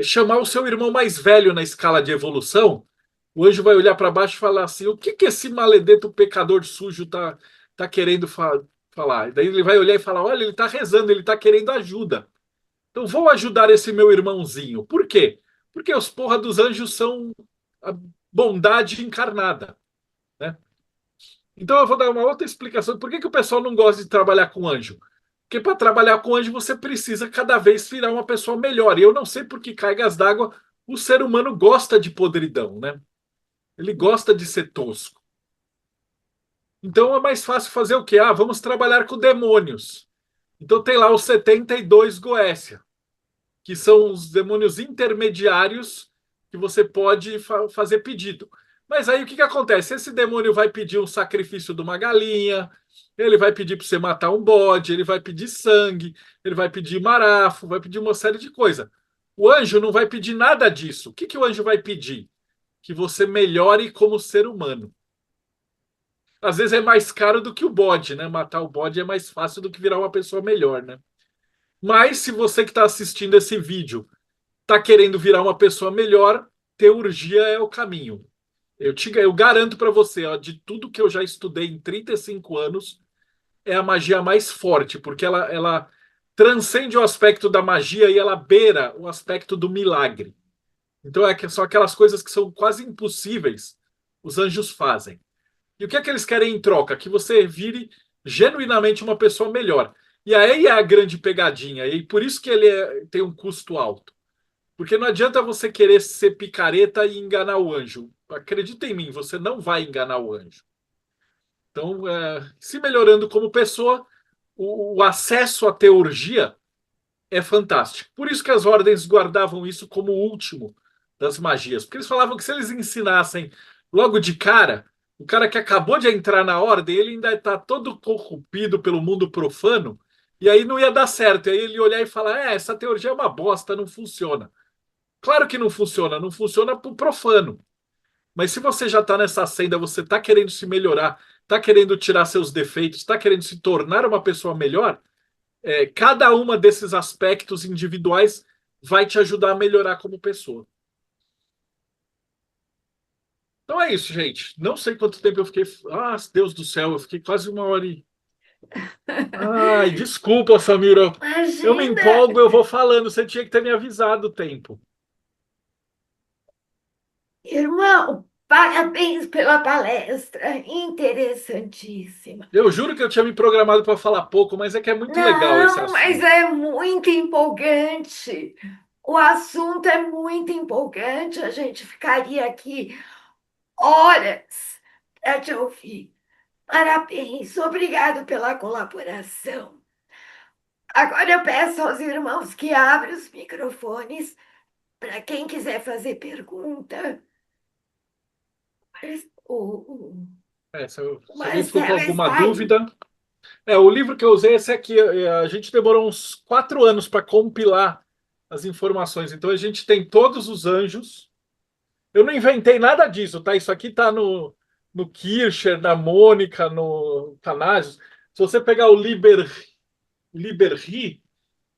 chamar o seu irmão mais velho na escala de evolução. O anjo vai olhar para baixo e falar assim: o que que esse maledeto pecador sujo tá querendo falar? E daí ele vai olhar e falar: olha, ele está rezando, ele está querendo ajuda. Então vou ajudar esse meu irmãozinho. Por quê? Porque os porra dos anjos são a bondade encarnada, né? Então eu vou dar uma outra explicação. Por que que o pessoal não gosta de trabalhar com anjo? Porque para trabalhar com anjo você precisa cada vez virar uma pessoa melhor. E eu não sei por que cargas d'água o ser humano gosta de podridão, né? Ele gosta de ser tosco. Então é mais fácil fazer o quê? Ah, vamos trabalhar com demônios. Então tem lá os 72 Goécia, que são os demônios intermediários que você pode fazer pedido. Mas aí o que acontece? Esse demônio vai pedir um sacrifício de uma galinha, ele vai pedir para você matar um bode, ele vai pedir sangue, ele vai pedir marafo, vai pedir uma série de coisas. O anjo não vai pedir nada disso. O que o anjo vai pedir? Que você melhore como ser humano. Às vezes é mais caro do que o bode, né? Matar o bode é mais fácil do que virar uma pessoa melhor, né? Mas se você que está assistindo esse vídeo está querendo virar uma pessoa melhor, teurgia é o caminho. Eu garanto para você, ó, de tudo que eu já estudei em 35 anos, é a magia mais forte, porque ela transcende o aspecto da magia e ela beira o aspecto do milagre. Então são aquelas coisas que são quase impossíveis, os anjos fazem. E o que é que eles querem em troca? Que você vire genuinamente uma pessoa melhor. E aí é a grande pegadinha, e por isso que ele tem um custo alto. Porque não adianta você querer ser picareta e enganar o anjo. Acredita em mim, você não vai enganar o anjo. Então, se melhorando como pessoa, o acesso à teurgia é fantástico. Por isso que as ordens guardavam isso como o último das magias. Porque eles falavam que se eles ensinassem logo de cara, o cara que acabou de entrar na ordem, ele ainda está todo corrompido pelo mundo profano, e aí não ia dar certo. E aí ele ia olhar e falar: essa teurgia é uma bosta, não funciona. Claro que não funciona, não funciona para o profano. Mas se você já está nessa senda, você está querendo se melhorar, está querendo tirar seus defeitos, está querendo se tornar uma pessoa melhor, cada uma desses aspectos individuais vai te ajudar a melhorar como pessoa. Então é isso, gente. Não sei quanto tempo eu fiquei. Ah, Deus do céu, eu fiquei quase 1 hora e. Ai, desculpa, Samira. Eu me Imagina, empolgo, eu vou falando. Você tinha que ter me avisado o tempo. irmão, Parabéns pela palestra, interessantíssima. Eu juro que eu tinha me programado para falar pouco, mas é que é muito legal esse Não, mas assunto. é muito empolgante. O assunto é muito empolgante. A gente ficaria aqui horas para te ouvir. Parabéns, obrigado pela colaboração. Agora eu peço aos irmãos que abram os microfones para quem quiser fazer pergunta. Mas Se o alguém ficou com Marcelo alguma está aí. dúvida. O livro que eu usei é esse aqui. A gente demorou uns 4 anos para compilar as informações. Então a gente tem todos os anjos. Eu não inventei nada disso, tá? Isso aqui tá no Kircher, na Mônica, no Canasius. Se você pegar o Liber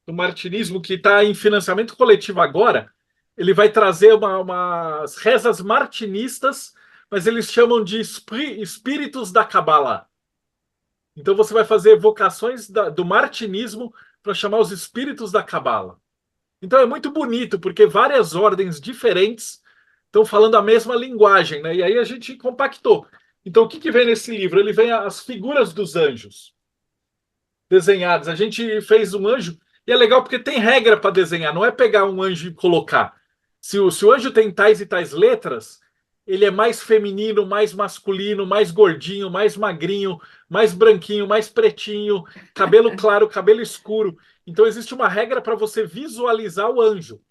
do martinismo, que está em financiamento coletivo agora, ele vai trazer umas rezas martinistas, mas eles chamam de espíritos da Cabala. Então você vai fazer evocações do martinismo para chamar os espíritos da Cabala. Então é muito bonito, porque várias ordens diferentes estão falando a mesma linguagem, né? E aí a gente compactou. Então o que vem nesse livro? Ele vem as figuras dos anjos desenhadas. A gente fez um anjo, e é legal porque tem regra para desenhar, não é pegar um anjo e colocar. Se o anjo tem tais e tais letras, ele é mais feminino, mais masculino, mais gordinho, mais magrinho, mais branquinho, mais pretinho, cabelo claro, cabelo escuro. Então existe uma regra para você visualizar o anjo.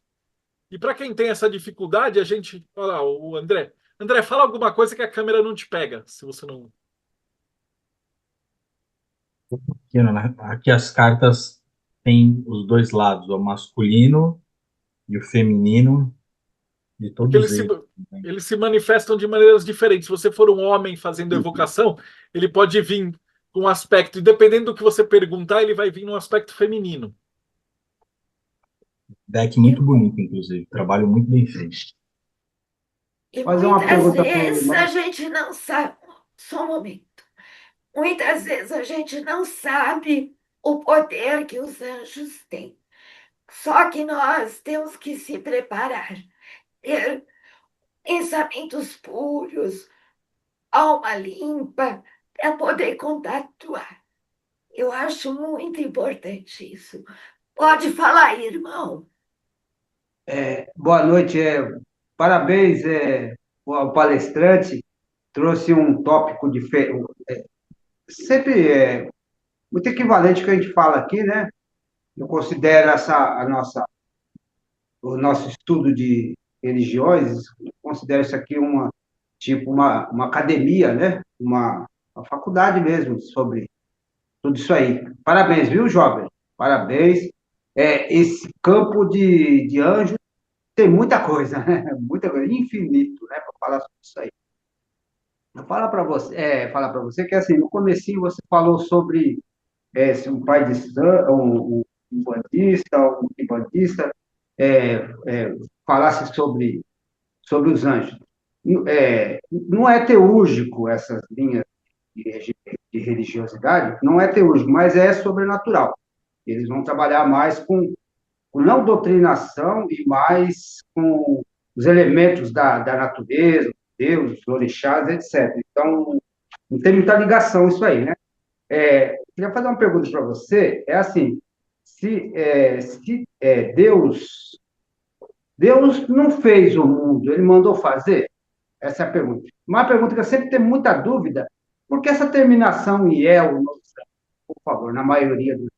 E para quem tem essa dificuldade, a gente. Olha lá, o André. André, fala alguma coisa que a câmera não te pega, se você não. Aqui, né? Aqui as cartas têm os dois lados, o masculino e o feminino, de Porque todos eles, né? eles se manifestam de maneiras diferentes. Se você for um homem fazendo evocação, ele pode vir com um aspecto, e dependendo do que você perguntar, ele vai vir num aspecto feminino. Deck E, muito bonito, inclusive. Trabalho muito bem feito. e Fazer uma muitas pergunta para o vezes a irmão. gente não sabe. Só um momento. Muitas vezes a gente não sabe o poder que os anjos têm. Só que nós temos que se preparar, ter pensamentos puros, alma limpa, para poder compactuar. Eu acho muito importante isso. Pode falar, irmão. Boa noite. Parabéns ao palestrante. Trouxe um tópico diferente. Sempre muito equivalente ao que a gente fala aqui, né? Eu considero o nosso estudo de religiões, eu considero isso aqui uma academia, né? Uma faculdade mesmo sobre tudo isso aí. Parabéns, viu, jovem? Parabéns. Esse campo de anjos tem muita coisa, né? Muita coisa, infinito, né? Para falar sobre isso aí. Falar para você que assim, no comecinho você falou sobre se um pai de santo, um bandista, um bandista, falasse sobre os anjos. Não é teúrgico essas linhas de religiosidade, não é teúrgico, mas é sobrenatural. Eles vão trabalhar mais com não doutrinação e mais com os elementos da natureza, Deus, os orixás, etc. Então, não tem muita ligação isso aí, né? Queria fazer uma pergunta para você, é assim, se Deus não fez o mundo, ele mandou fazer? Essa é a pergunta. Uma pergunta que eu sempre tenho muita dúvida, por que essa terminação em el, por favor, na maioria dos,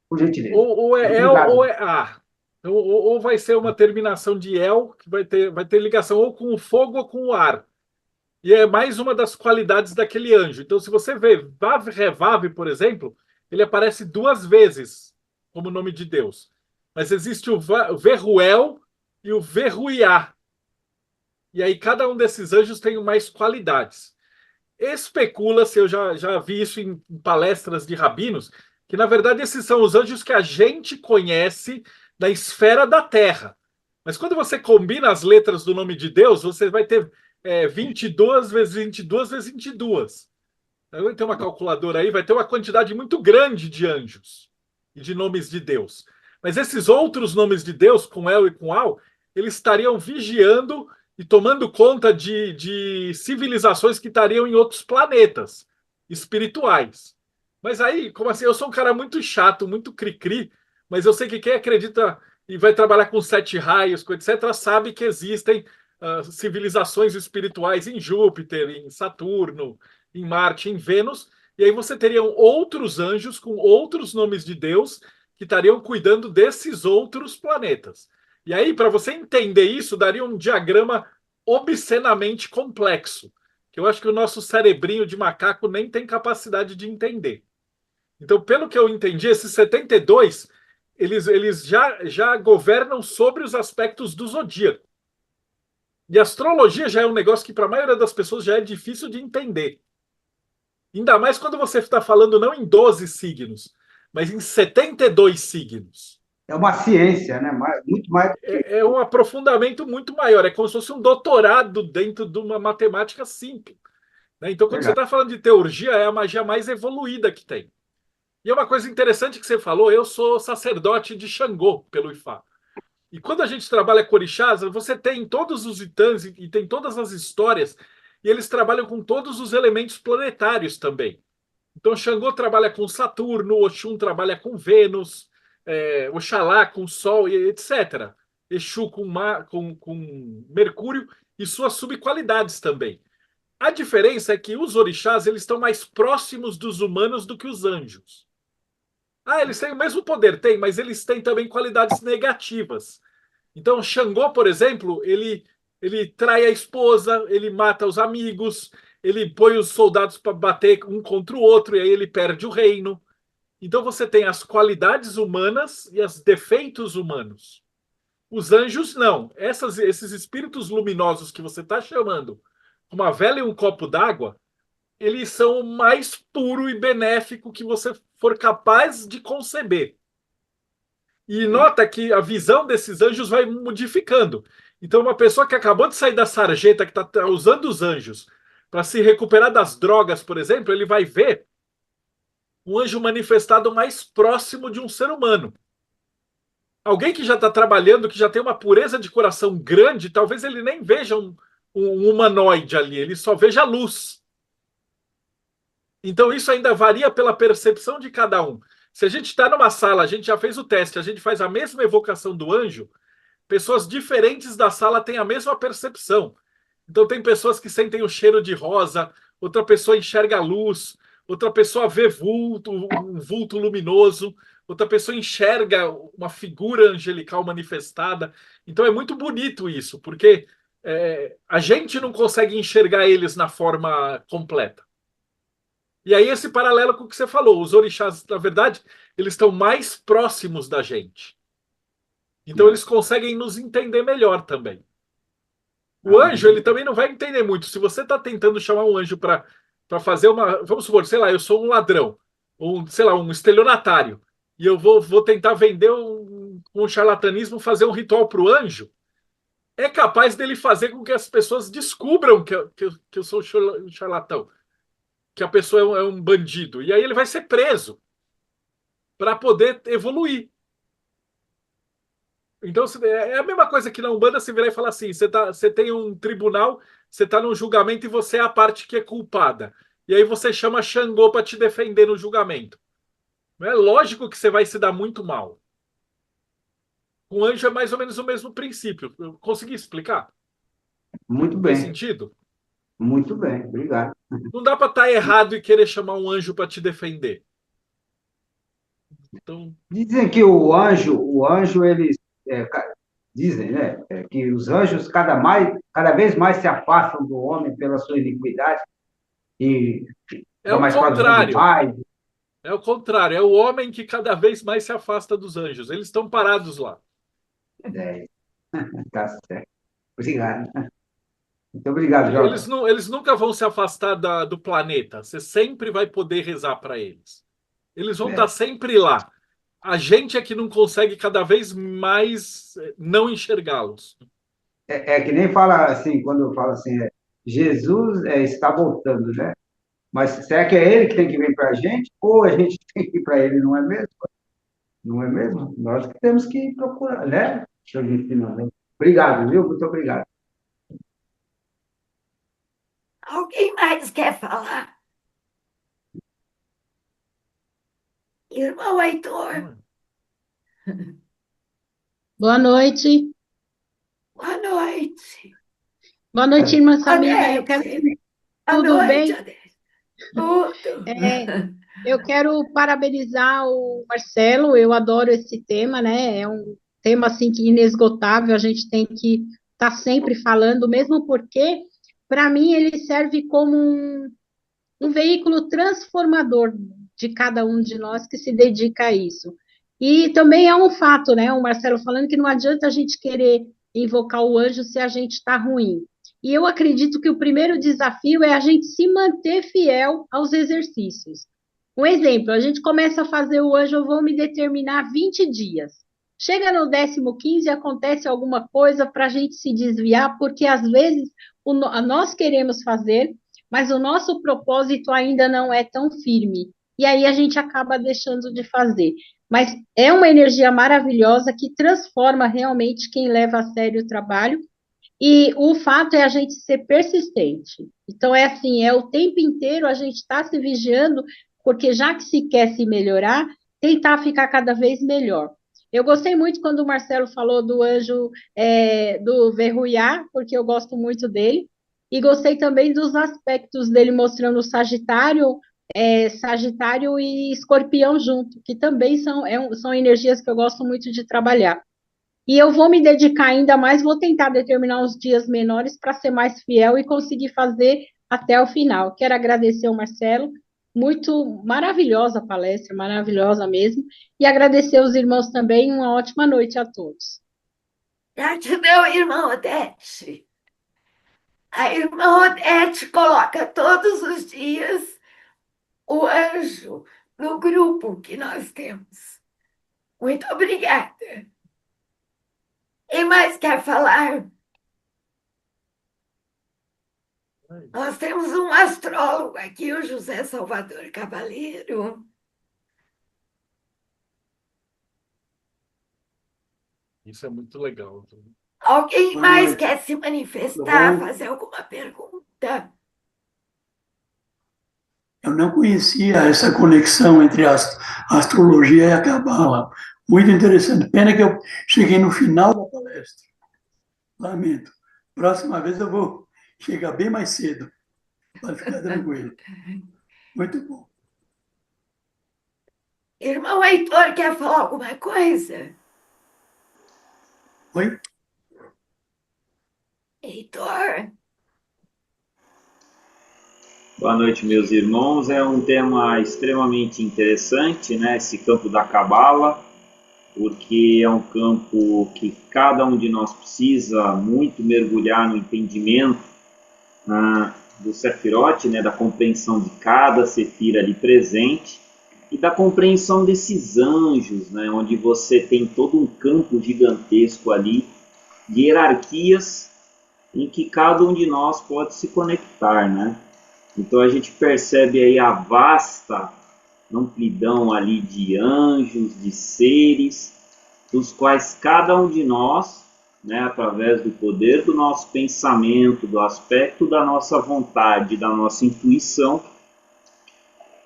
por gentileza. Ou é El Obrigado. ou é A. Ou vai ser uma terminação de El, que vai ter ligação ou com o fogo ou com o ar. E é mais uma das qualidades daquele anjo. Então, se você vê Vav Revav, por exemplo, ele aparece 2 vezes como nome de Deus. Mas existe o Verruel e o Verruiá. E aí cada um desses anjos tem mais qualidades. Especula-se, eu já vi isso em palestras de rabinos, que na verdade esses são os anjos que a gente conhece da esfera da Terra. Mas quando você combina as letras do nome de Deus, você vai ter 22 vezes 22 vezes 22. Vai ter uma calculadora aí, vai ter uma quantidade muito grande de anjos e de nomes de Deus. Mas esses outros nomes de Deus, com El e com Al, eles estariam vigiando e tomando conta de civilizações que estariam em outros planetas espirituais. Mas aí, como assim? Eu sou um cara muito chato, muito cri-cri, mas eu sei que quem acredita e vai trabalhar com sete raios, com etc., sabe que existem civilizações espirituais em Júpiter, em Saturno, em Marte, em Vênus, e aí você teria outros anjos com outros nomes de Deus que estariam cuidando desses outros planetas. E aí, para você entender isso, daria um diagrama obscenamente complexo, que eu acho que o nosso cerebrinho de macaco nem tem capacidade de entender. Então, pelo que eu entendi, esses 72, eles já governam sobre os aspectos do zodíaco. E astrologia já é um negócio que, para a maioria das pessoas, já é difícil de entender. Ainda mais quando você está falando não em 12 signos, mas em 72 signos. É uma ciência, né? Muito mais do que É um aprofundamento muito maior. É como se fosse um doutorado dentro de uma matemática simples. Né? Então, quando você verdade. está falando de teurgia, é a magia mais evoluída que tem. E é uma coisa interessante que você falou, eu sou sacerdote de Xangô, pelo Ifá. E quando a gente trabalha com orixás, você tem todos os itãs e tem todas as histórias, e eles trabalham com todos os elementos planetários também. Então, Xangô trabalha com Saturno, Oxum trabalha com Vênus, Oxalá com Sol, e etc. Exu com Mercúrio e suas subqualidades também. A diferença é que os orixás eles estão mais próximos dos humanos do que os anjos. Ah, eles têm o mesmo poder, tem, mas eles têm também qualidades negativas. Então, Xangô, por exemplo, ele trai a esposa, ele mata os amigos, ele põe os soldados para bater um contra o outro e aí ele perde o reino. Então você tem as qualidades humanas e os defeitos humanos. Os anjos não. Esses espíritos luminosos que você está chamando, uma vela e um copo d'água, eles são o mais puro e benéfico que você for capaz de conceber. E nota que a visão desses anjos vai modificando. Então, uma pessoa que acabou de sair da sarjeta, que está usando os anjos para se recuperar das drogas, por exemplo, ele vai ver um anjo manifestado mais próximo de um ser humano. Alguém que já está trabalhando, que já tem uma pureza de coração grande, talvez ele nem veja um humanoide ali, ele só veja a luz. Então, isso ainda varia pela percepção de cada um. Se a gente está numa sala, a gente já fez o teste, a gente faz a mesma evocação do anjo, pessoas diferentes da sala têm a mesma percepção. Então, tem pessoas que sentem o cheiro de rosa, outra pessoa enxerga a luz, outra pessoa vê vulto, um vulto luminoso, outra pessoa enxerga uma figura angelical manifestada. Então, é muito bonito isso, porque a gente não consegue enxergar eles na forma completa. E aí, esse paralelo com o que você falou, os orixás, na verdade, eles estão mais próximos da gente. Então, eles conseguem nos entender melhor também. O anjo, ele também não vai entender muito. Se você está tentando chamar um anjo para fazer uma. Vamos supor, sei lá, eu sou um ladrão, ou sei lá, um estelionatário, e eu vou tentar vender um charlatanismo, fazer um ritual para o anjo, é capaz dele fazer com que as pessoas descubram que eu sou um charlatão, que a pessoa é um bandido. E aí ele vai ser preso para poder evoluir. Então, é a mesma coisa que na Umbanda se virar e falar assim: você tem um tribunal, você está num julgamento e você é a parte que é culpada. E aí você chama Xangô para te defender no julgamento. Não é lógico que você vai se dar muito mal. Com anjo é mais ou menos o mesmo princípio. Eu consegui explicar? Muito Fez bem, sentido? muito bem, obrigado. Não dá para estar errado e querer chamar um anjo para te defender. Então, Dizem que o anjo, eles dizem, né, que os anjos cada vez mais se afastam do homem pela sua iniquidade e é fica o mais próximo do contrário. pai. É o contrário. É o homem que cada vez mais se afasta dos anjos. Eles estão parados lá. É, tá certo. Obrigado. Muito obrigado, Eles, Jota. não, eles nunca vão se afastar do planeta. Você sempre vai poder rezar para eles. Eles vão estar É, sempre lá. A gente é que não consegue cada vez mais não enxergá-los. é que nem fala assim, quando eu falo assim, Jesus está voltando, né? Mas será que é ele que tem que vir para a gente ou a gente tem que ir para ele, não é mesmo? Não é mesmo? Nós que temos que procurar, né? Deixa eu ver finalmente. Obrigado, viu? Muito obrigado. Alguém mais quer falar? Irmão Heitor, Boa noite. boa noite. Boa noite, irmã Samira. Odete, boa Tudo noite, bem? Odete. Tudo. É, eu quero parabenizar o Marcelo. Eu adoro esse tema, né? É um tema assim que inesgotável. A gente tem que estar sempre falando, mesmo porque, para mim, ele serve como um veículo transformador de cada um de nós que se dedica a isso. E também é um fato, né? O Marcelo falando que não adianta a gente querer invocar o anjo se a gente está ruim. E eu acredito que o primeiro desafio é a gente se manter fiel aos exercícios. Um exemplo, a gente começa a fazer o anjo, eu vou me determinar 20 dias. Chega no 15º, acontece alguma coisa para a gente se desviar, porque às vezes nós queremos fazer, mas o nosso propósito ainda não é tão firme. E aí a gente acaba deixando de fazer. Mas é uma energia maravilhosa que transforma realmente quem leva a sério o trabalho. E o fato é a gente ser persistente. Então, é assim, é o tempo inteiro a gente está se vigiando, porque já que se quer se melhorar, tentar ficar cada vez melhor. Eu gostei muito quando o Marcelo falou do anjo do Verruiar, porque eu gosto muito dele. E gostei também dos aspectos dele mostrando o Sagitário e Escorpião junto, que também são energias que eu gosto muito de trabalhar. E eu vou me dedicar ainda mais, vou tentar determinar uns dias menores para ser mais fiel e conseguir fazer até o final. Quero agradecer ao Marcelo, muito maravilhosa a palestra, maravilhosa mesmo, e agradecer aos irmãos também, uma ótima noite a todos. Gratidão, irmã Odete. A irmã Odete coloca todos os dias o anjo no grupo que nós temos. Muito obrigada. Quem mais quer falar? Nós temos um astrólogo aqui, o José Salvador Cavaleiro. Isso é muito legal. Alguém Boa mais noite, quer se tudo manifestar, bom? fazer alguma pergunta? Eu não conhecia essa conexão entre a astrologia e a cabala. Muito interessante. Pena que eu cheguei no final da palestra. Lamento. Próxima vez eu vou chegar bem mais cedo, para ficar tranquilo. Muito bom. Irmão Heitor, quer falar alguma coisa? Oi? Heitor? Boa noite, meus irmãos. É um tema extremamente interessante, né? Esse campo da cabala, porque é um campo que cada um de nós precisa muito mergulhar no entendimento do Sefirot, né? Da compreensão de cada sefira ali presente e da compreensão desses anjos, né? Onde você tem todo um campo gigantesco ali de hierarquias em que cada um de nós pode se conectar, né? Então a gente percebe aí a vasta amplidão ali de anjos, de seres, dos quais cada um de nós, né, através do poder do nosso pensamento, do aspecto da nossa vontade, da nossa intuição,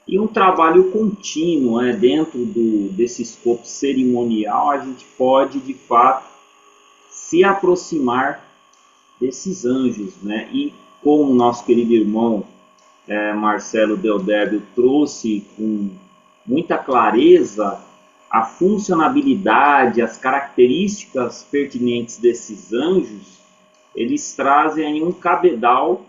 e um trabalho contínuo, né, dentro desse escopo cerimonial, a gente pode de fato se aproximar desses anjos, né? E como o nosso querido irmão Marcelo Deodébio trouxe com muita clareza a funcionabilidade, as características pertinentes desses anjos, eles trazem aí um cabedal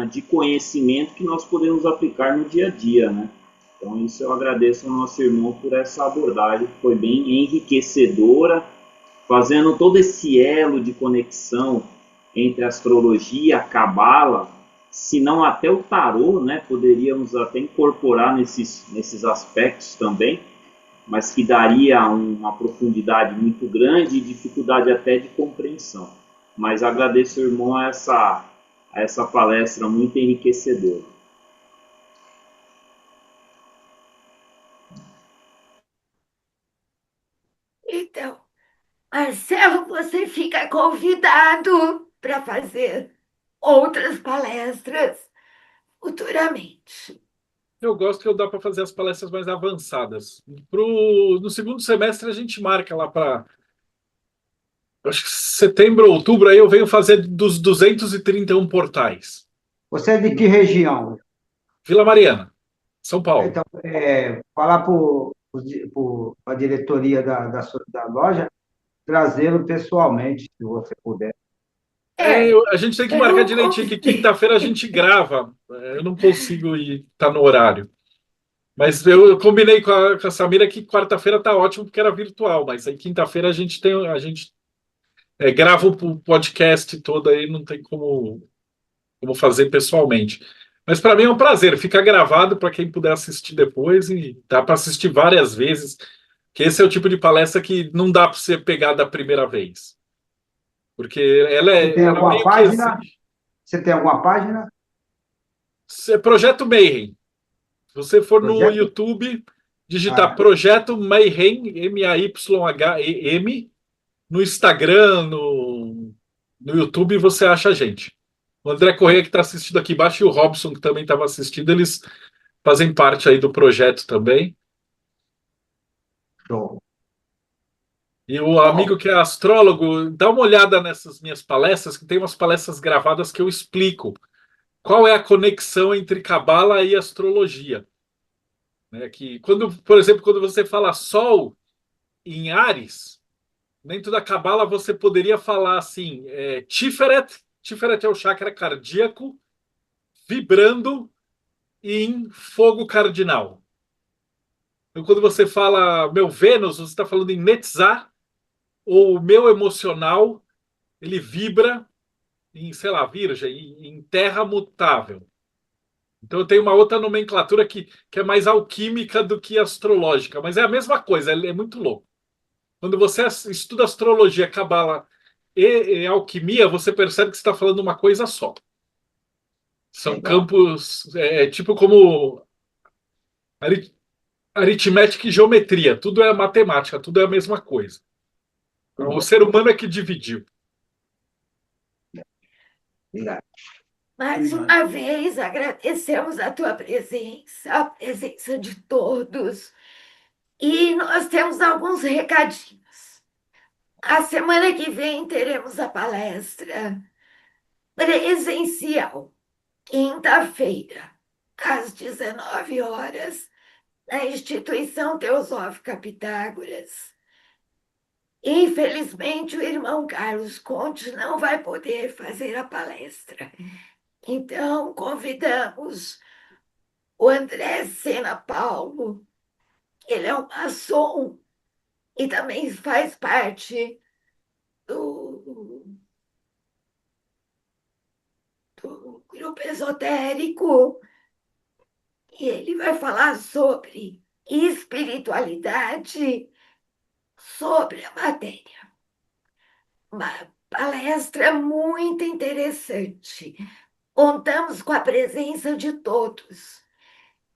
de conhecimento que nós podemos aplicar no dia a dia, né? Então isso eu agradeço ao nosso irmão por essa abordagem, que foi bem enriquecedora, fazendo todo esse elo de conexão entre a astrologia, a cabala, se não até o tarô, né? Poderíamos até incorporar nesses aspectos também, mas que daria uma profundidade muito grande e dificuldade até de compreensão. Mas agradeço, irmão, a essa palestra muito enriquecedora. Então, Marcelo, você fica convidado para fazer outras palestras futuramente. Eu gosto que dá para fazer as palestras mais avançadas. No segundo semestre a gente marca lá para, acho que setembro ou outubro, aí eu venho fazer dos 231 portais. Você é de que região? Vila Mariana, São Paulo. Então, falar para a diretoria da loja, trazê-lo pessoalmente, se você puder. A gente tem que marcar Eu direitinho, que convidei. quinta-feira a gente grava. Eu não consigo estar no horário. Mas eu combinei com a Samira que quarta-feira tá ótimo porque era virtual, mas aí quinta-feira a gente grava o podcast todo aí, não tem como fazer pessoalmente. Mas para mim é um prazer, fica gravado para quem puder assistir depois e dá para assistir várias vezes, que esse é o tipo de palestra que não dá para você pegar da primeira vez, porque Você tem ela alguma meio que página? exige. Você tem alguma página? É Projeto Mayhem. Se você for no Projeto? YouTube, digitar Ah, Projeto Mayhem, Mayhem, no Instagram, no YouTube, você acha a gente. O André Corrêa, que está assistindo aqui embaixo, e o Robson, que também estava assistindo, eles fazem parte aí do projeto também. show. E o amigo que é astrólogo, dá uma olhada nessas minhas palestras, que tem umas palestras gravadas que eu explico qual é a conexão entre cabala e astrologia. Né? Que quando, por exemplo, quando você fala Sol em Áries, dentro da cabala você poderia falar assim, Tiferet, Tiferet é o chakra cardíaco, vibrando em fogo cardinal. Então, quando você fala meu Vênus, você está falando em Netzah, ou meu emocional, ele vibra em, sei lá, Virgem, em terra mutável. Então, eu tenho uma outra nomenclatura que é mais alquímica do que astrológica, mas é a mesma coisa, é muito louco. Quando você estuda astrologia, cabala e alquimia, você percebe que você está falando uma coisa só. São Legal. campos, tipo como aritmética e geometria, tudo é matemática, tudo é a mesma coisa. O ser humano é que dividiu. Obrigado. Mais uma vez, agradecemos a tua presença, a presença de todos. E nós temos alguns recadinhos. A semana que vem teremos a palestra presencial, quinta-feira, às 19 horas, na Instituição Teosófica Pitágoras. Infelizmente, o irmão Carlos Conte não vai poder fazer a palestra. Então, convidamos o André Sena Paulo. Ele é um maçom e também faz parte do grupo esotérico. E ele vai falar sobre espiritualidade, sobre a matéria. Uma palestra muito interessante. Contamos com a presença de todos.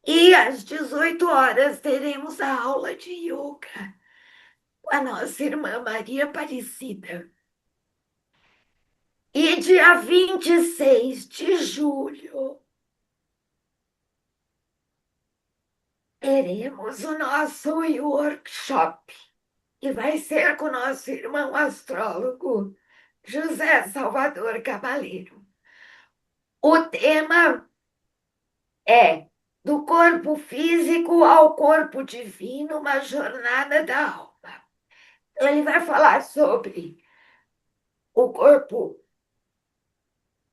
E às 18 horas teremos a aula de yoga com a nossa irmã Maria Aparecida. E dia 26 de julho teremos o nosso workshop. E vai ser com o nosso irmão astrólogo José Salvador Cabaleiro. O tema é do corpo físico ao corpo divino, uma jornada da alma. Então, ele vai falar sobre o corpo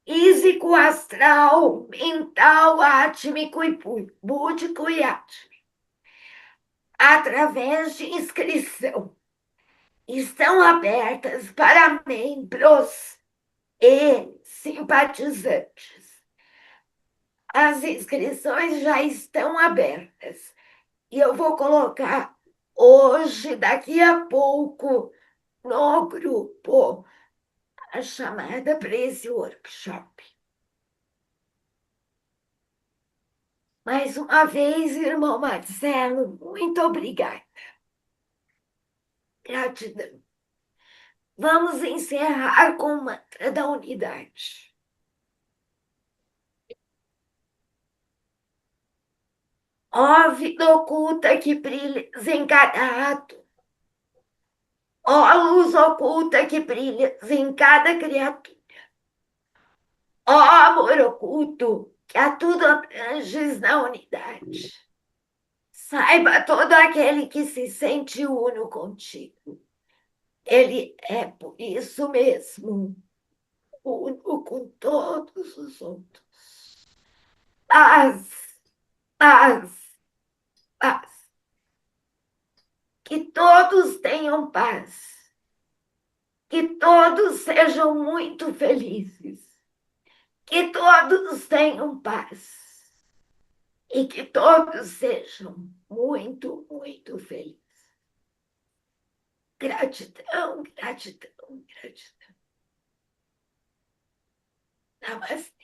físico, astral, mental, átmico e búdico e átmico, através de inscrição. Estão abertas para membros e simpatizantes. As inscrições já estão abertas e eu vou colocar hoje, daqui a pouco, no grupo, a chamada para esse workshop. Mais uma vez, irmão Marcelo, muito obrigada. Gratidão. Vamos encerrar com o mantra da unidade. Ó vida oculta que brilhas em cada ato, ó luz oculta que brilhas em cada criatura, ó amor oculto que a tudo abranges na unidade. Saiba todo aquele que se sente uno contigo. Ele é por isso mesmo uno com todos os outros. Paz, paz, paz. Que todos tenham paz. Que todos sejam muito felizes. Que todos tenham paz. E que todos sejam muito, muito felizes. Gratidão, gratidão, gratidão. Namastê.